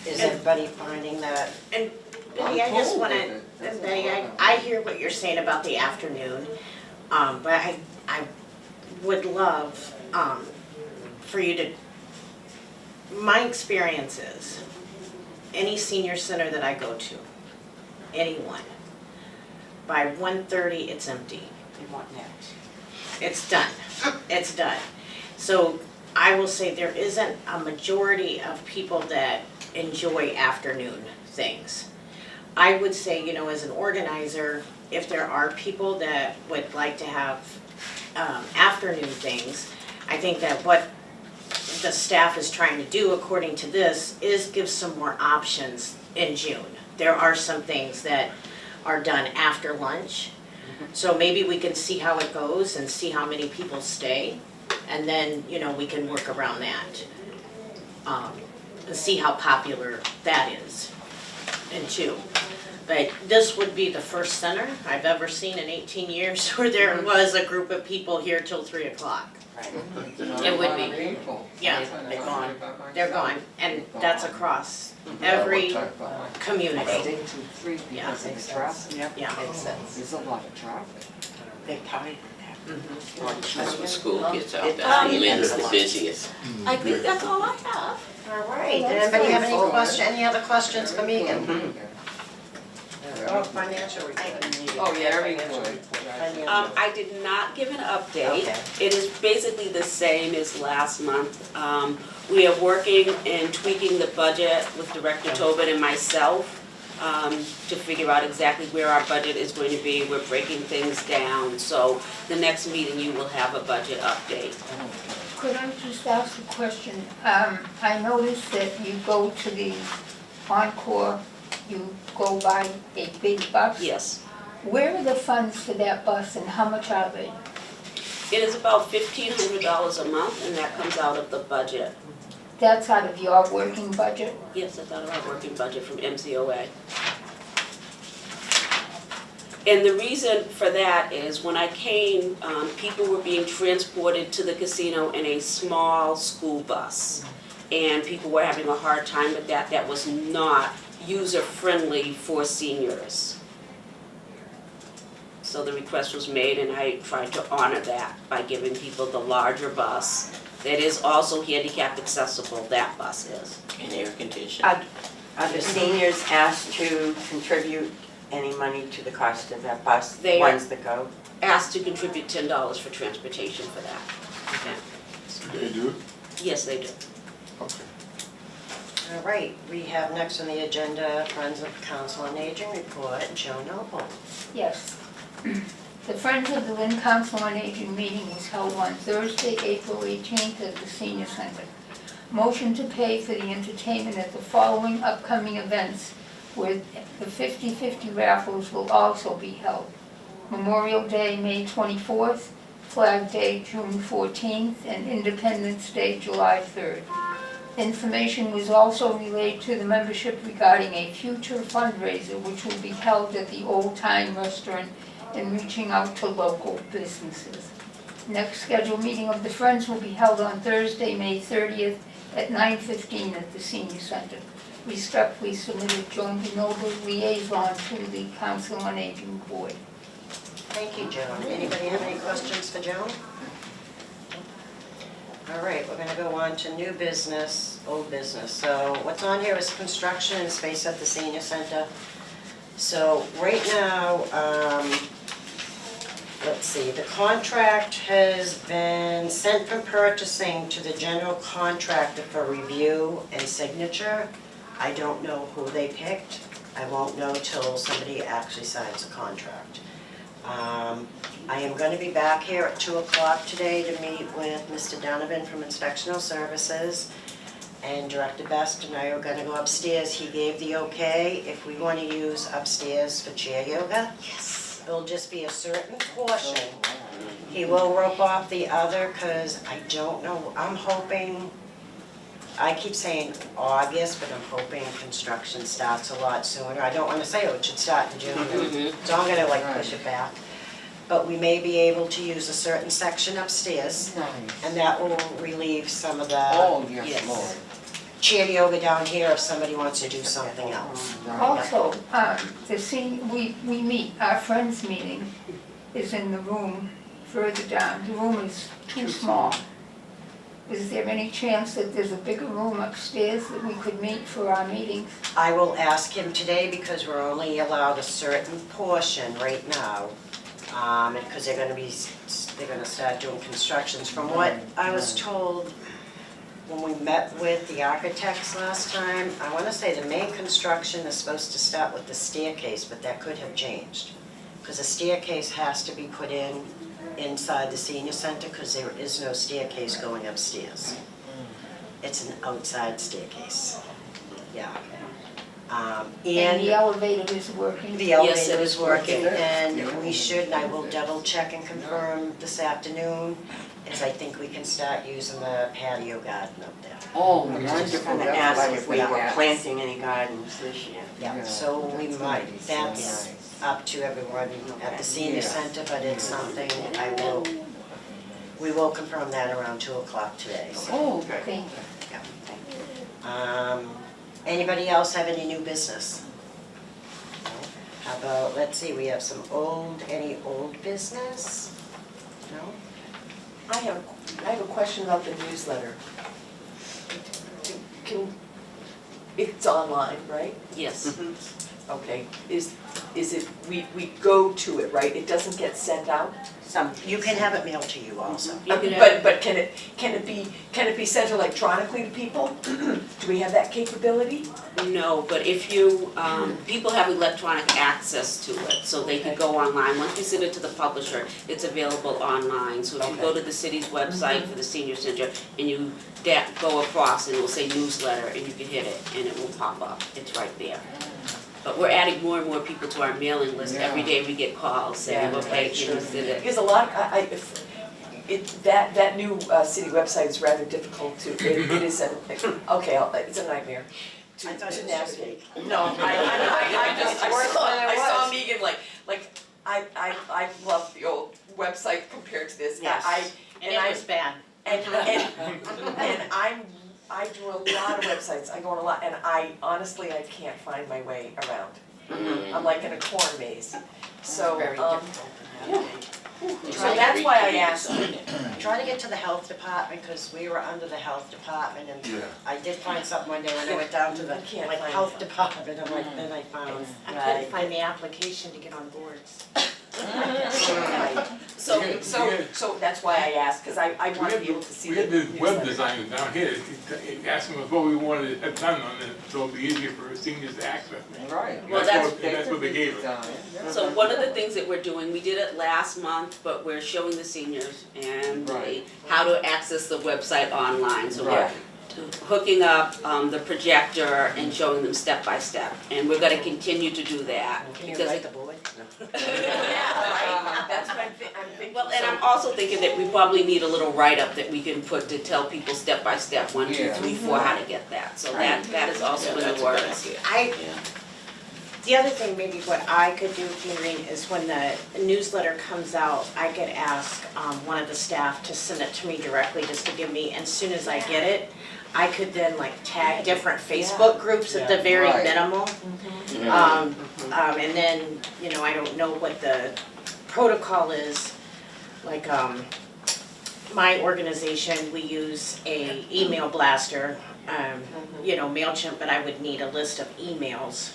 [SPEAKER 1] Is everybody finding that?
[SPEAKER 8] And Betty, I just wanna, Betty, I hear what you're saying about the afternoon, but I would love, for you to, my experience is, any senior center that I go to, anyone, by 1:30, it's empty.
[SPEAKER 9] You want next?
[SPEAKER 8] It's done, it's done. So I will say there isn't a majority of people that enjoy afternoon things. I would say, you know, as an organizer, if there are people that would like to have afternoon things, I think that what the staff is trying to do, according to this, is give some more options in June. There are some things that are done after lunch, so maybe we can see how it goes and see how many people stay, and then, you know, we can work around that. And see how popular that is in June. But this would be the first center I've ever seen in 18 years where there was a group of people here till 3 o'clock. It would be. Yeah,
[SPEAKER 9] They're gone.
[SPEAKER 8] they're gone, and that's across every community.
[SPEAKER 2] 2, 3 because of the traffic.
[SPEAKER 8] Yeah.
[SPEAKER 9] Makes sense.
[SPEAKER 2] There's a lot of traffic.
[SPEAKER 9] They're tired of that.
[SPEAKER 5] That's when school gets out,
[SPEAKER 9] It's-
[SPEAKER 5] that's when Lynn's the busiest.
[SPEAKER 4] I think that's all I have.
[SPEAKER 1] All right, did anybody have any other questions for Megan? Oh, financial report.
[SPEAKER 2] Oh, yeah, very good.
[SPEAKER 1] Financial.
[SPEAKER 4] I did not give an update.
[SPEAKER 1] Okay.
[SPEAKER 4] It is basically the same as last month. We are working and tweaking the budget with Director Tobin and myself to figure out exactly where our budget is going to be. We're breaking things down, so the next meeting you will have a budget update.
[SPEAKER 6] Could I just ask a question? I noticed that you go to the Encore, you go by a big bus.
[SPEAKER 4] Yes.
[SPEAKER 6] Where are the funds for that bus and how much are they?
[SPEAKER 4] It is about $1,500 a month, and that comes out of the budget.
[SPEAKER 6] That's out of your working budget?
[SPEAKER 4] Yes, that's out of our working budget from MCOA. And the reason for that is when I came, people were being transported to the casino in a small school bus. And people were having a hard time with that. That was not user-friendly for seniors. So the request was made and I tried to honor that by giving people the larger bus that is also handicap accessible, that bus is.
[SPEAKER 5] And air conditioning.
[SPEAKER 9] Are the seniors asked to contribute any money to the cost of that bus, the
[SPEAKER 4] They are.
[SPEAKER 9] ones that go?
[SPEAKER 4] Asked to contribute $10 for transportation for that.
[SPEAKER 7] They do?
[SPEAKER 4] Yes, they do.
[SPEAKER 7] Okay.
[SPEAKER 1] All right, we have next on the agenda, Friends of Council on Aging report, Joe Noble.
[SPEAKER 6] Yes. The Friends of the Lynn Council on Aging meeting was held on Thursday, April 18th at the Senior Center. Motion to pay for the entertainment at the following upcoming events where the 50/50 raffles will also be held. Memorial Day, May 24th, Flag Day, June 14th, and Independence Day, July 3rd. Information was also relayed to the membership regarding a future fundraiser which will be held at the Old Time Restaurant and reaching out to local businesses. Next scheduled meeting of the Friends will be held on Thursday, May 30th at 9:15 at the Senior Center. Respectfully submitted, Joan Noble, liaison to the Council on Aging Board.
[SPEAKER 1] Thank you, Joan. Anybody have any questions for Joan? All right, we're gonna go on to new business, old business. So what's on here is construction and space at the Senior Center. So right now, let's see, the contract has been sent from purchasing to the general contractor for review and signature. I don't know who they picked. I won't know till somebody actually signs a contract. I am going to be back here at 2 o'clock today to meet with Mr. Donovan from Inspectional Services, and Director Best and I are going to go upstairs. He gave the okay if we want to use upstairs for chair yoga. Yes. It'll just be a certain portion. He will rope off the other because I don't know, I'm hoping, I keep saying August, but I'm hoping construction starts a lot sooner. I don't want to say, oh, it should start in June, so I'm gonna like push it back. But we may be able to use a certain section upstairs, and that will relieve some of the
[SPEAKER 2] Oh, yes, Lord.
[SPEAKER 1] chair yoga down here if somebody wants to do something else.
[SPEAKER 6] Also, we meet, our Friends meeting is in the room further down. The room is too small. Is there any chance that there's a bigger room upstairs that we could meet for our meetings?
[SPEAKER 1] I will ask him today because we're only allowed a certain portion right now. Because they're gonna start doing constructions. From what I was told when we met with the architects last time, I wanna say the main construction is supposed to start with the staircase, but that could have changed. Because the staircase has to be put in inside the Senior Center because there is no staircase going upstairs. It's an outside staircase, yeah.
[SPEAKER 6] And the elevator is working?
[SPEAKER 1] The
[SPEAKER 4] Yes, it
[SPEAKER 1] elevator
[SPEAKER 4] is
[SPEAKER 1] is working,
[SPEAKER 4] working.
[SPEAKER 1] and we should, and I will double check and confirm this afternoon, is I think we can start using the patio garden up there.
[SPEAKER 2] Oh,
[SPEAKER 9] I was just
[SPEAKER 2] wonderful.
[SPEAKER 9] gonna
[SPEAKER 2] That's
[SPEAKER 9] ask
[SPEAKER 2] what
[SPEAKER 9] if we
[SPEAKER 2] that
[SPEAKER 9] were
[SPEAKER 2] is.
[SPEAKER 9] planting any gardens this year.
[SPEAKER 1] Yeah, so we
[SPEAKER 2] That's
[SPEAKER 1] might,
[SPEAKER 2] gonna be so
[SPEAKER 1] that's
[SPEAKER 2] nice.
[SPEAKER 1] up to everyone at the senior
[SPEAKER 2] Yeah.
[SPEAKER 1] center, but it's something we will confirm that around 2 o'clock today, so.
[SPEAKER 2] Oh,
[SPEAKER 6] Thank you.
[SPEAKER 1] Anybody else have any new business? How about, let's see, we have some any old business? No?
[SPEAKER 3] I have a question about the newsletter. It's online, right?
[SPEAKER 4] Yes.
[SPEAKER 3] Okay, is it, we go to it, right? It doesn't get sent out?
[SPEAKER 1] You can have it mailed to you also.
[SPEAKER 4] You can have-
[SPEAKER 3] But can it be sent electronically to people? Do we have that capability?
[SPEAKER 4] No, but if you, people have electronic access to it, so they can go online. Once you send it to the publisher, it's available online. So if you go to the city's website for the senior center and you go across and it will say newsletter and you can hit it and it will pop up. It's right there. But we're adding more and more people to our mailing list. Every day we get calls saying, okay, can you send it?
[SPEAKER 3] Because a lot, that new city website is rather difficult to, it is it's a nightmare to
[SPEAKER 1] I thought it was
[SPEAKER 3] navigate.
[SPEAKER 1] just
[SPEAKER 3] No, I saw Megan I love the old website compared to this.
[SPEAKER 8] Yes. And it was bad.
[SPEAKER 3] And I do a lot of websites, I go on a lot, and honestly, I can't find my way around. I'm like in a corn maze, so,
[SPEAKER 8] Very difficult to navigate.
[SPEAKER 3] so that's why I asked.
[SPEAKER 1] Try to get to the health department, because we were under the health department, and
[SPEAKER 7] Yeah.
[SPEAKER 1] I did find something one day when I went down to the,
[SPEAKER 3] You can't
[SPEAKER 1] like,
[SPEAKER 3] find
[SPEAKER 1] health
[SPEAKER 3] it.
[SPEAKER 1] department, I'm like, then I found.
[SPEAKER 8] I couldn't find the application to get on boards.
[SPEAKER 3] So that's why I asked, because I want to be able to see
[SPEAKER 11] We
[SPEAKER 3] the
[SPEAKER 11] had this web
[SPEAKER 3] newsletter.
[SPEAKER 11] designer down here, he asked us what we wanted to have done on it, so it'd be easier for seniors to access it.
[SPEAKER 2] Right.
[SPEAKER 11] And
[SPEAKER 4] Well,
[SPEAKER 11] that's what they gave us.
[SPEAKER 4] So one of the things that we're doing, we did it last month, but we're showing the seniors and
[SPEAKER 2] Right.
[SPEAKER 4] how to access the website online. So we're
[SPEAKER 2] Right.
[SPEAKER 4] hooking up the projector and showing them step by step. And we're gonna continue to do that.
[SPEAKER 1] Can you
[SPEAKER 4] because
[SPEAKER 1] write
[SPEAKER 4] it-
[SPEAKER 1] the board?
[SPEAKER 3] Yeah, right, that's what I'm thinking.
[SPEAKER 4] Well, and I'm also thinking that we probably need a little write-up that we can put to tell people step by step, 1, 2,
[SPEAKER 2] Yeah.
[SPEAKER 4] 3, 4, how to get that. So that is also in the works.
[SPEAKER 8] The other thing, maybe what I could do, Maureen, is when the newsletter comes out, I could ask one of the staff to send it to me directly, just to give me, as soon as I get it, I could then like tag different Facebook groups at the very
[SPEAKER 2] Right.
[SPEAKER 8] minimal. And then, you know, I don't know what the protocol is, like, my organization, we use a email blaster, you know, MailChimp, but I would need a list of emails.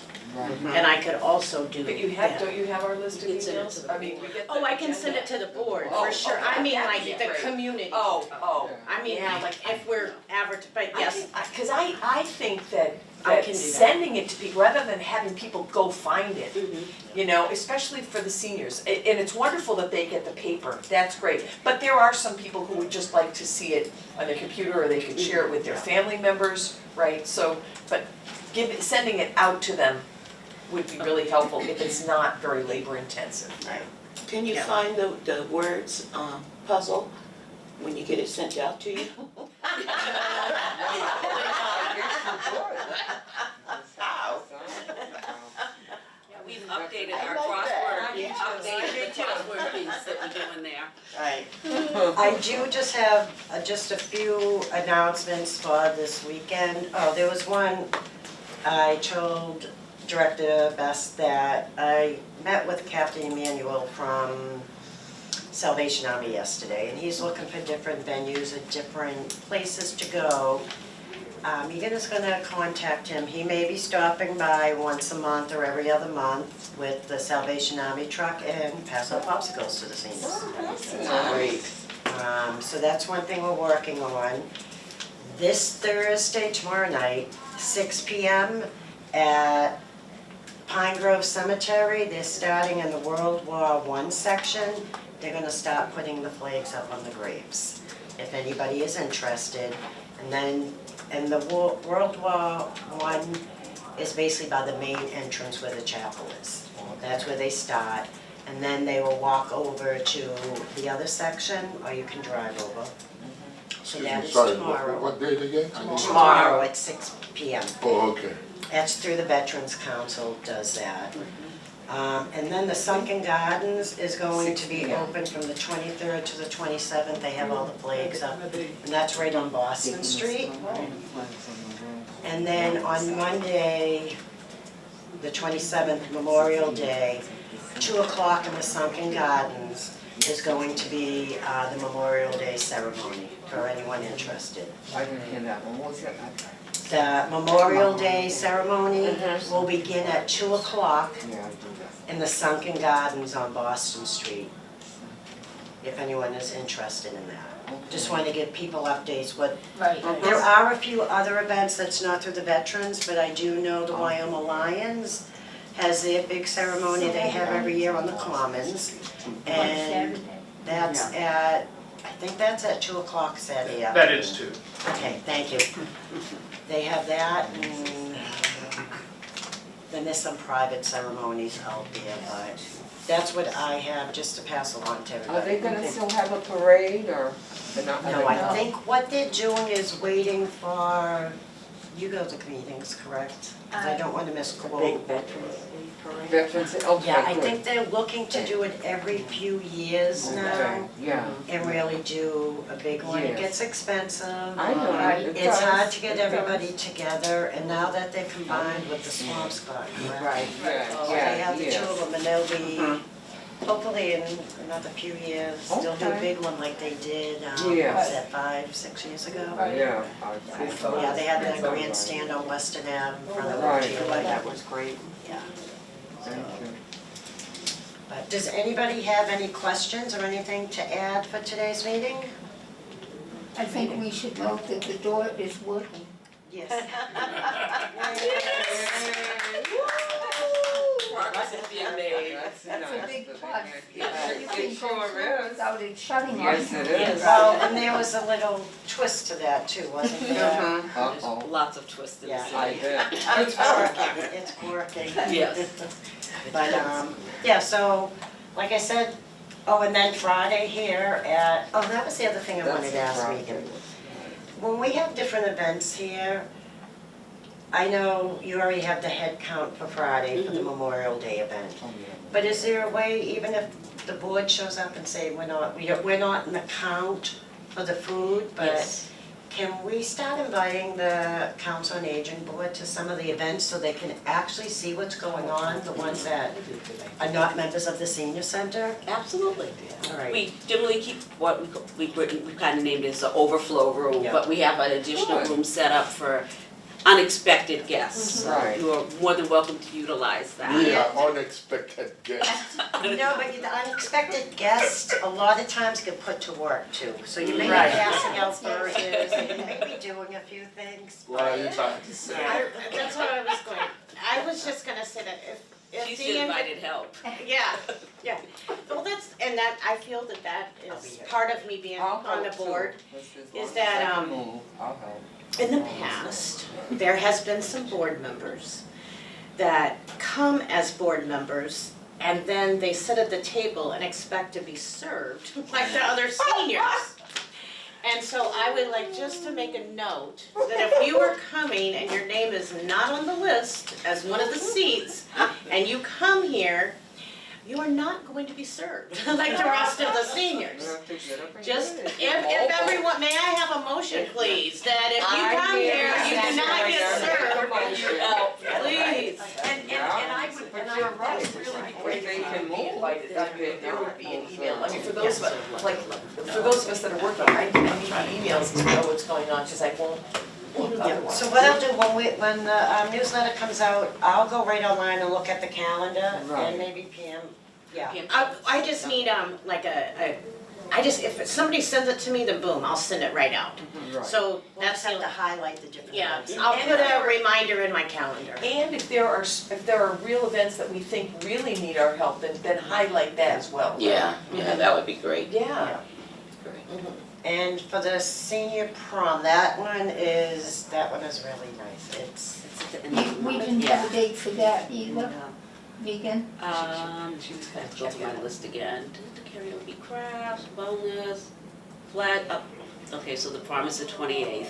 [SPEAKER 8] And I could also do
[SPEAKER 3] But you have,
[SPEAKER 8] that.
[SPEAKER 3] don't you have our list of
[SPEAKER 4] You can send it
[SPEAKER 3] emails?
[SPEAKER 4] to the
[SPEAKER 3] I mean, we get the
[SPEAKER 8] Oh, I can send it
[SPEAKER 3] agenda.
[SPEAKER 8] to the board,
[SPEAKER 3] Oh,
[SPEAKER 8] for sure.
[SPEAKER 3] okay,
[SPEAKER 8] I mean,
[SPEAKER 3] that
[SPEAKER 8] like
[SPEAKER 3] would be
[SPEAKER 8] the
[SPEAKER 3] great.
[SPEAKER 8] community.
[SPEAKER 3] Oh.
[SPEAKER 8] I mean, like if we're but yes,
[SPEAKER 3] Because I think that,
[SPEAKER 8] I can do that.
[SPEAKER 3] sending it to people, rather than having people go find it, you know, especially for the seniors. And it's wonderful that they get the paper, that's great. But there are some people who would just like to see it on their computer, or they could share it with their family members, right? So, but sending it out to them would be really helpful if it's not very labor intensive.
[SPEAKER 5] Can you find the words puzzle when you get it sent out to you?
[SPEAKER 4] We've updated our
[SPEAKER 5] I like that.
[SPEAKER 4] crossword, we've updated the crossword piece that we're doing there.
[SPEAKER 5] Right.
[SPEAKER 1] I do just have just a few announcements for this weekend. Oh, there was one, I told Director Best that I met with Captain Emmanuel from Salvation Army yesterday, and he's looking for different venues and different places to go. Egan is gonna contact him. He may be stopping by once a month or every other month with the Salvation Army truck and pass out popsicles to the seniors.
[SPEAKER 5] Great.
[SPEAKER 1] So that's one thing we're working on. This Thursday, tomorrow night, 6 p.m. at Pine Grove Cemetery, they're starting in the World War I section. They're gonna start putting the flags up on the graves, if anybody is interested. And then, and the World War I is basically by the main entrance where the chapel is. That's where they start. And then they will walk over to the other section, or you can drive over. So that is
[SPEAKER 7] Sorry,
[SPEAKER 1] tomorrow.
[SPEAKER 7] what date again? I didn't-
[SPEAKER 1] Tomorrow at 6 p.m.
[SPEAKER 7] Oh, okay.
[SPEAKER 1] That's through the Veterans Council does that. And then the Sunken Gardens is going to be
[SPEAKER 2] 6 p.m.
[SPEAKER 1] open from the 23rd to the 27th. They have all the flags up. And that's right on Boston Street. And then on Monday, the 27th, Memorial Day, 2 o'clock in the Sunken Gardens is going to be the Memorial Day ceremony for anyone interested.
[SPEAKER 2] I didn't hear that one, what was that?
[SPEAKER 1] The Memorial Day ceremony will begin at 2 o'clock
[SPEAKER 2] Yeah, I do that.
[SPEAKER 1] in the Sunken Gardens on Boston Street, if anyone is interested in that. Just want to give people updates. There are a few other events that's not through the veterans, but I do know the Wyoming Lions has their big ceremony they have every year on the Commons. And that's at, I think that's at 2 o'clock Saturday
[SPEAKER 12] That
[SPEAKER 1] afternoon.
[SPEAKER 12] is too.
[SPEAKER 1] Okay, thank you. They have that, and then there's some private ceremonies out there, but that's what I have just to pass along to everybody.
[SPEAKER 2] Are they gonna still have a parade, or they're not?
[SPEAKER 1] No, I think what they're doing is waiting for, you go to meetings, correct? Because I don't want to misquote.
[SPEAKER 9] Big Veterans Day parade.
[SPEAKER 2] Veterans, okay,
[SPEAKER 1] Yeah, I
[SPEAKER 2] good.
[SPEAKER 1] think they're looking to do it every few years
[SPEAKER 2] Okay,
[SPEAKER 1] now
[SPEAKER 2] yeah.
[SPEAKER 1] and really do a big one. It
[SPEAKER 2] Yes.
[SPEAKER 1] gets expensive.
[SPEAKER 2] I know, it
[SPEAKER 1] It's hard
[SPEAKER 2] does.
[SPEAKER 1] to get everybody together, and now that they're combined with the Swampscott, correct?
[SPEAKER 2] Right, yeah,
[SPEAKER 1] So they have the
[SPEAKER 2] yeah,
[SPEAKER 1] two of them, and they'll be, hopefully in another few years, they'll do a
[SPEAKER 2] Okay.
[SPEAKER 1] big one like they did,
[SPEAKER 2] Yeah.
[SPEAKER 1] was that 5-6 years ago?
[SPEAKER 2] yeah.
[SPEAKER 1] Yeah, they had that grandstand on Western Ave in front of the
[SPEAKER 2] Right.
[SPEAKER 1] Rotary Light.
[SPEAKER 9] That was great.
[SPEAKER 1] Yeah.
[SPEAKER 2] Thank you.
[SPEAKER 1] Does anybody have any questions or anything to add for today's meeting?
[SPEAKER 6] I think we should note that the door is working.
[SPEAKER 1] Yes.
[SPEAKER 4] Progress is being made.
[SPEAKER 6] That's a big plus.
[SPEAKER 2] Yeah,
[SPEAKER 6] You
[SPEAKER 2] it
[SPEAKER 6] can go
[SPEAKER 2] sure
[SPEAKER 6] through
[SPEAKER 2] is.
[SPEAKER 6] without it shutting on.
[SPEAKER 2] Yes, it is.
[SPEAKER 1] Well, and there was a little twist to that too, wasn't there?
[SPEAKER 2] Uh-oh.
[SPEAKER 4] Lots of twists in the
[SPEAKER 1] Yeah.
[SPEAKER 4] city.
[SPEAKER 2] I bet.
[SPEAKER 1] It's working, it's working.
[SPEAKER 4] Yes.
[SPEAKER 1] But, yeah, so, like I said, oh, and then Friday here at, oh, that was the other thing I wanted to ask Megan. When we have different events here, I know you already have the head count for Friday for the Memorial Day event. But is there a way, even if the board shows up and say we're not in the count for the food, but
[SPEAKER 4] Yes.
[SPEAKER 1] can we start inviting the Council on Aging board to some of the events so they can actually see what's going on, the ones that are not members of the senior center?
[SPEAKER 4] Absolutely.
[SPEAKER 1] All right.
[SPEAKER 4] We generally keep what we kind of named as the overflow room,
[SPEAKER 1] Yeah.
[SPEAKER 4] but we have an additional
[SPEAKER 2] Good.
[SPEAKER 4] room set up for unexpected guests.
[SPEAKER 2] Right.
[SPEAKER 4] You are more than welcome to utilize that.
[SPEAKER 7] We are unexpected guests.
[SPEAKER 1] No, but the unexpected guests, a lot of times get put to work too. So you may be
[SPEAKER 3] Right.
[SPEAKER 1] passing out burgers, and you may be doing a few things.
[SPEAKER 7] What are you trying to say?
[SPEAKER 8] That's what I was going, I was just gonna say that if
[SPEAKER 4] She's
[SPEAKER 8] the
[SPEAKER 4] invited help.
[SPEAKER 8] Yeah, yeah. Well, I feel that
[SPEAKER 1] I'll be
[SPEAKER 8] is
[SPEAKER 1] here.
[SPEAKER 8] part of me being
[SPEAKER 2] I'll
[SPEAKER 8] on the
[SPEAKER 2] help too.
[SPEAKER 8] board.
[SPEAKER 2] As
[SPEAKER 8] is
[SPEAKER 2] long as
[SPEAKER 8] that,
[SPEAKER 2] I can move, I'll help.
[SPEAKER 8] In the past, there has been some board members that come as board members and then they sit at the table and expect to be served like the other seniors. And so I would like just to make a note that if you are coming and your name is not on the list as one of the seats and you come here, you are not going to be served like the rest of the seniors.
[SPEAKER 2] You have to get up and
[SPEAKER 8] Just,
[SPEAKER 2] get it.
[SPEAKER 8] if everyone, may I have a motion, please, that if you come here, you do not get served, please.
[SPEAKER 3] And I would,
[SPEAKER 2] But
[SPEAKER 3] and I
[SPEAKER 2] you're
[SPEAKER 3] would
[SPEAKER 2] right.
[SPEAKER 3] really be
[SPEAKER 2] If
[SPEAKER 3] grateful
[SPEAKER 2] they can
[SPEAKER 3] to be
[SPEAKER 2] move,
[SPEAKER 3] invited, there would be an email, I mean, for those
[SPEAKER 1] Yes.
[SPEAKER 3] of us, like, for those of us that are working, I need emails to know what's going on, because I won't look
[SPEAKER 1] Yeah,
[SPEAKER 3] otherwise.
[SPEAKER 1] so what I'll do, when the newsletter comes out, I'll go right online and look at the calendar,
[SPEAKER 2] Right.
[SPEAKER 1] and maybe Pam, yeah.
[SPEAKER 8] I just need, like if somebody sends it to me, then boom, I'll send it right out.
[SPEAKER 2] Right.
[SPEAKER 8] So
[SPEAKER 1] We'll
[SPEAKER 8] that's
[SPEAKER 1] just have
[SPEAKER 8] the,
[SPEAKER 1] to highlight the different
[SPEAKER 8] yeah,
[SPEAKER 1] events.
[SPEAKER 8] I'll put a reminder in my calendar.
[SPEAKER 3] And if there are real events that we think really need our help, then highlight that as well.
[SPEAKER 4] Yeah, that would be great.
[SPEAKER 3] Yeah.
[SPEAKER 1] And for the senior prom, that one is really nice, it's,
[SPEAKER 6] We didn't have a date for that either, Megan.
[SPEAKER 4] She's kind of go to my list again. Karaoke crafts, wellness, flag, okay, so the prom is the 28th,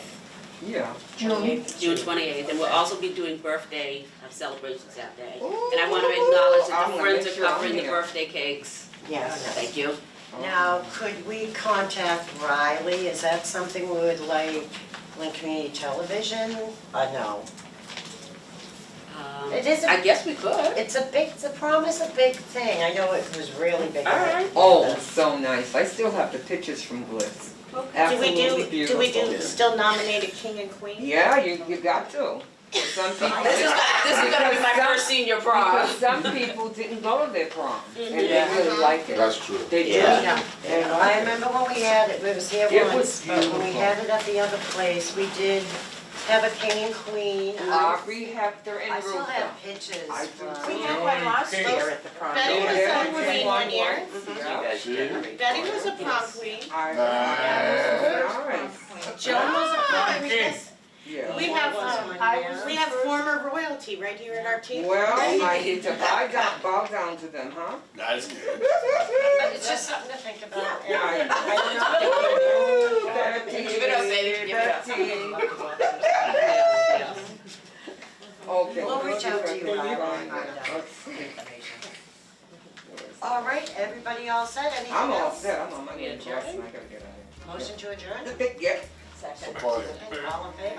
[SPEAKER 2] Yeah.
[SPEAKER 6] June.
[SPEAKER 4] June 28th, and we'll also be doing birthday celebrations that day. And I want to acknowledge that
[SPEAKER 2] I'm
[SPEAKER 4] the
[SPEAKER 2] gonna
[SPEAKER 4] friends
[SPEAKER 2] make
[SPEAKER 4] are
[SPEAKER 2] sure I'm
[SPEAKER 4] covering the
[SPEAKER 2] here.
[SPEAKER 4] birthday cakes.
[SPEAKER 1] yes.
[SPEAKER 4] Thank you.
[SPEAKER 1] Now, could we contact Riley, is that something we would like, Lynn Community Television, no? It is a-
[SPEAKER 4] I guess we could.
[SPEAKER 1] The prom is a big thing, I know it was really big.
[SPEAKER 4] All right.
[SPEAKER 2] Oh, so nice. I still have the pictures from Bliss. Absolutely beautiful.
[SPEAKER 8] Do we still nominate a king and queen?
[SPEAKER 2] Yeah, you got to. Some people.
[SPEAKER 4] This is gonna be my first senior prom.
[SPEAKER 2] Because some people didn't go to their prom, and they
[SPEAKER 1] Yeah.
[SPEAKER 2] really like it.
[SPEAKER 7] That's true.
[SPEAKER 2] They do.
[SPEAKER 1] Yeah.
[SPEAKER 2] They like
[SPEAKER 1] I
[SPEAKER 2] it.
[SPEAKER 1] remember when we had it, it was here
[SPEAKER 2] It
[SPEAKER 1] once,
[SPEAKER 2] was
[SPEAKER 1] but when we
[SPEAKER 2] beautiful.
[SPEAKER 1] had it at the other place, we did have a king and queen.
[SPEAKER 2] Aubrey Hector and
[SPEAKER 1] I still
[SPEAKER 2] Ruth.
[SPEAKER 1] have pictures
[SPEAKER 2] I do
[SPEAKER 1] from.
[SPEAKER 8] We had one last year at the prom. Betty was
[SPEAKER 2] Yeah,
[SPEAKER 8] a queen one year.
[SPEAKER 2] Yeah.
[SPEAKER 7] See?
[SPEAKER 8] Betty was a prom queen.
[SPEAKER 2] Nice.
[SPEAKER 8] Joan was a prom queen.
[SPEAKER 2] Yeah.
[SPEAKER 8] We have,
[SPEAKER 6] I was
[SPEAKER 8] we have former royalty right here at our table.
[SPEAKER 2] Well, I need to bow down to them, huh?
[SPEAKER 7] That's good.
[SPEAKER 1] But it's just something to think about. and
[SPEAKER 2] Yeah.
[SPEAKER 1] I don't know.
[SPEAKER 2] Betty,
[SPEAKER 3] Give it up, baby, give it up.
[SPEAKER 2] Betty. Okay.
[SPEAKER 1] We'll reach out to you,
[SPEAKER 2] Maybe
[SPEAKER 1] Riley,
[SPEAKER 2] find
[SPEAKER 1] and find
[SPEAKER 2] it.
[SPEAKER 1] out
[SPEAKER 2] Let's see.
[SPEAKER 1] All right, everybody all set, anything else?
[SPEAKER 2] I'm all set, I'm on my
[SPEAKER 4] We
[SPEAKER 2] way to
[SPEAKER 4] adjourn?
[SPEAKER 2] Boston, I gotta get out
[SPEAKER 1] Motion to adjourn?
[SPEAKER 2] of here. Yep.
[SPEAKER 8] Second.
[SPEAKER 7] Support it.
[SPEAKER 1] All in favor?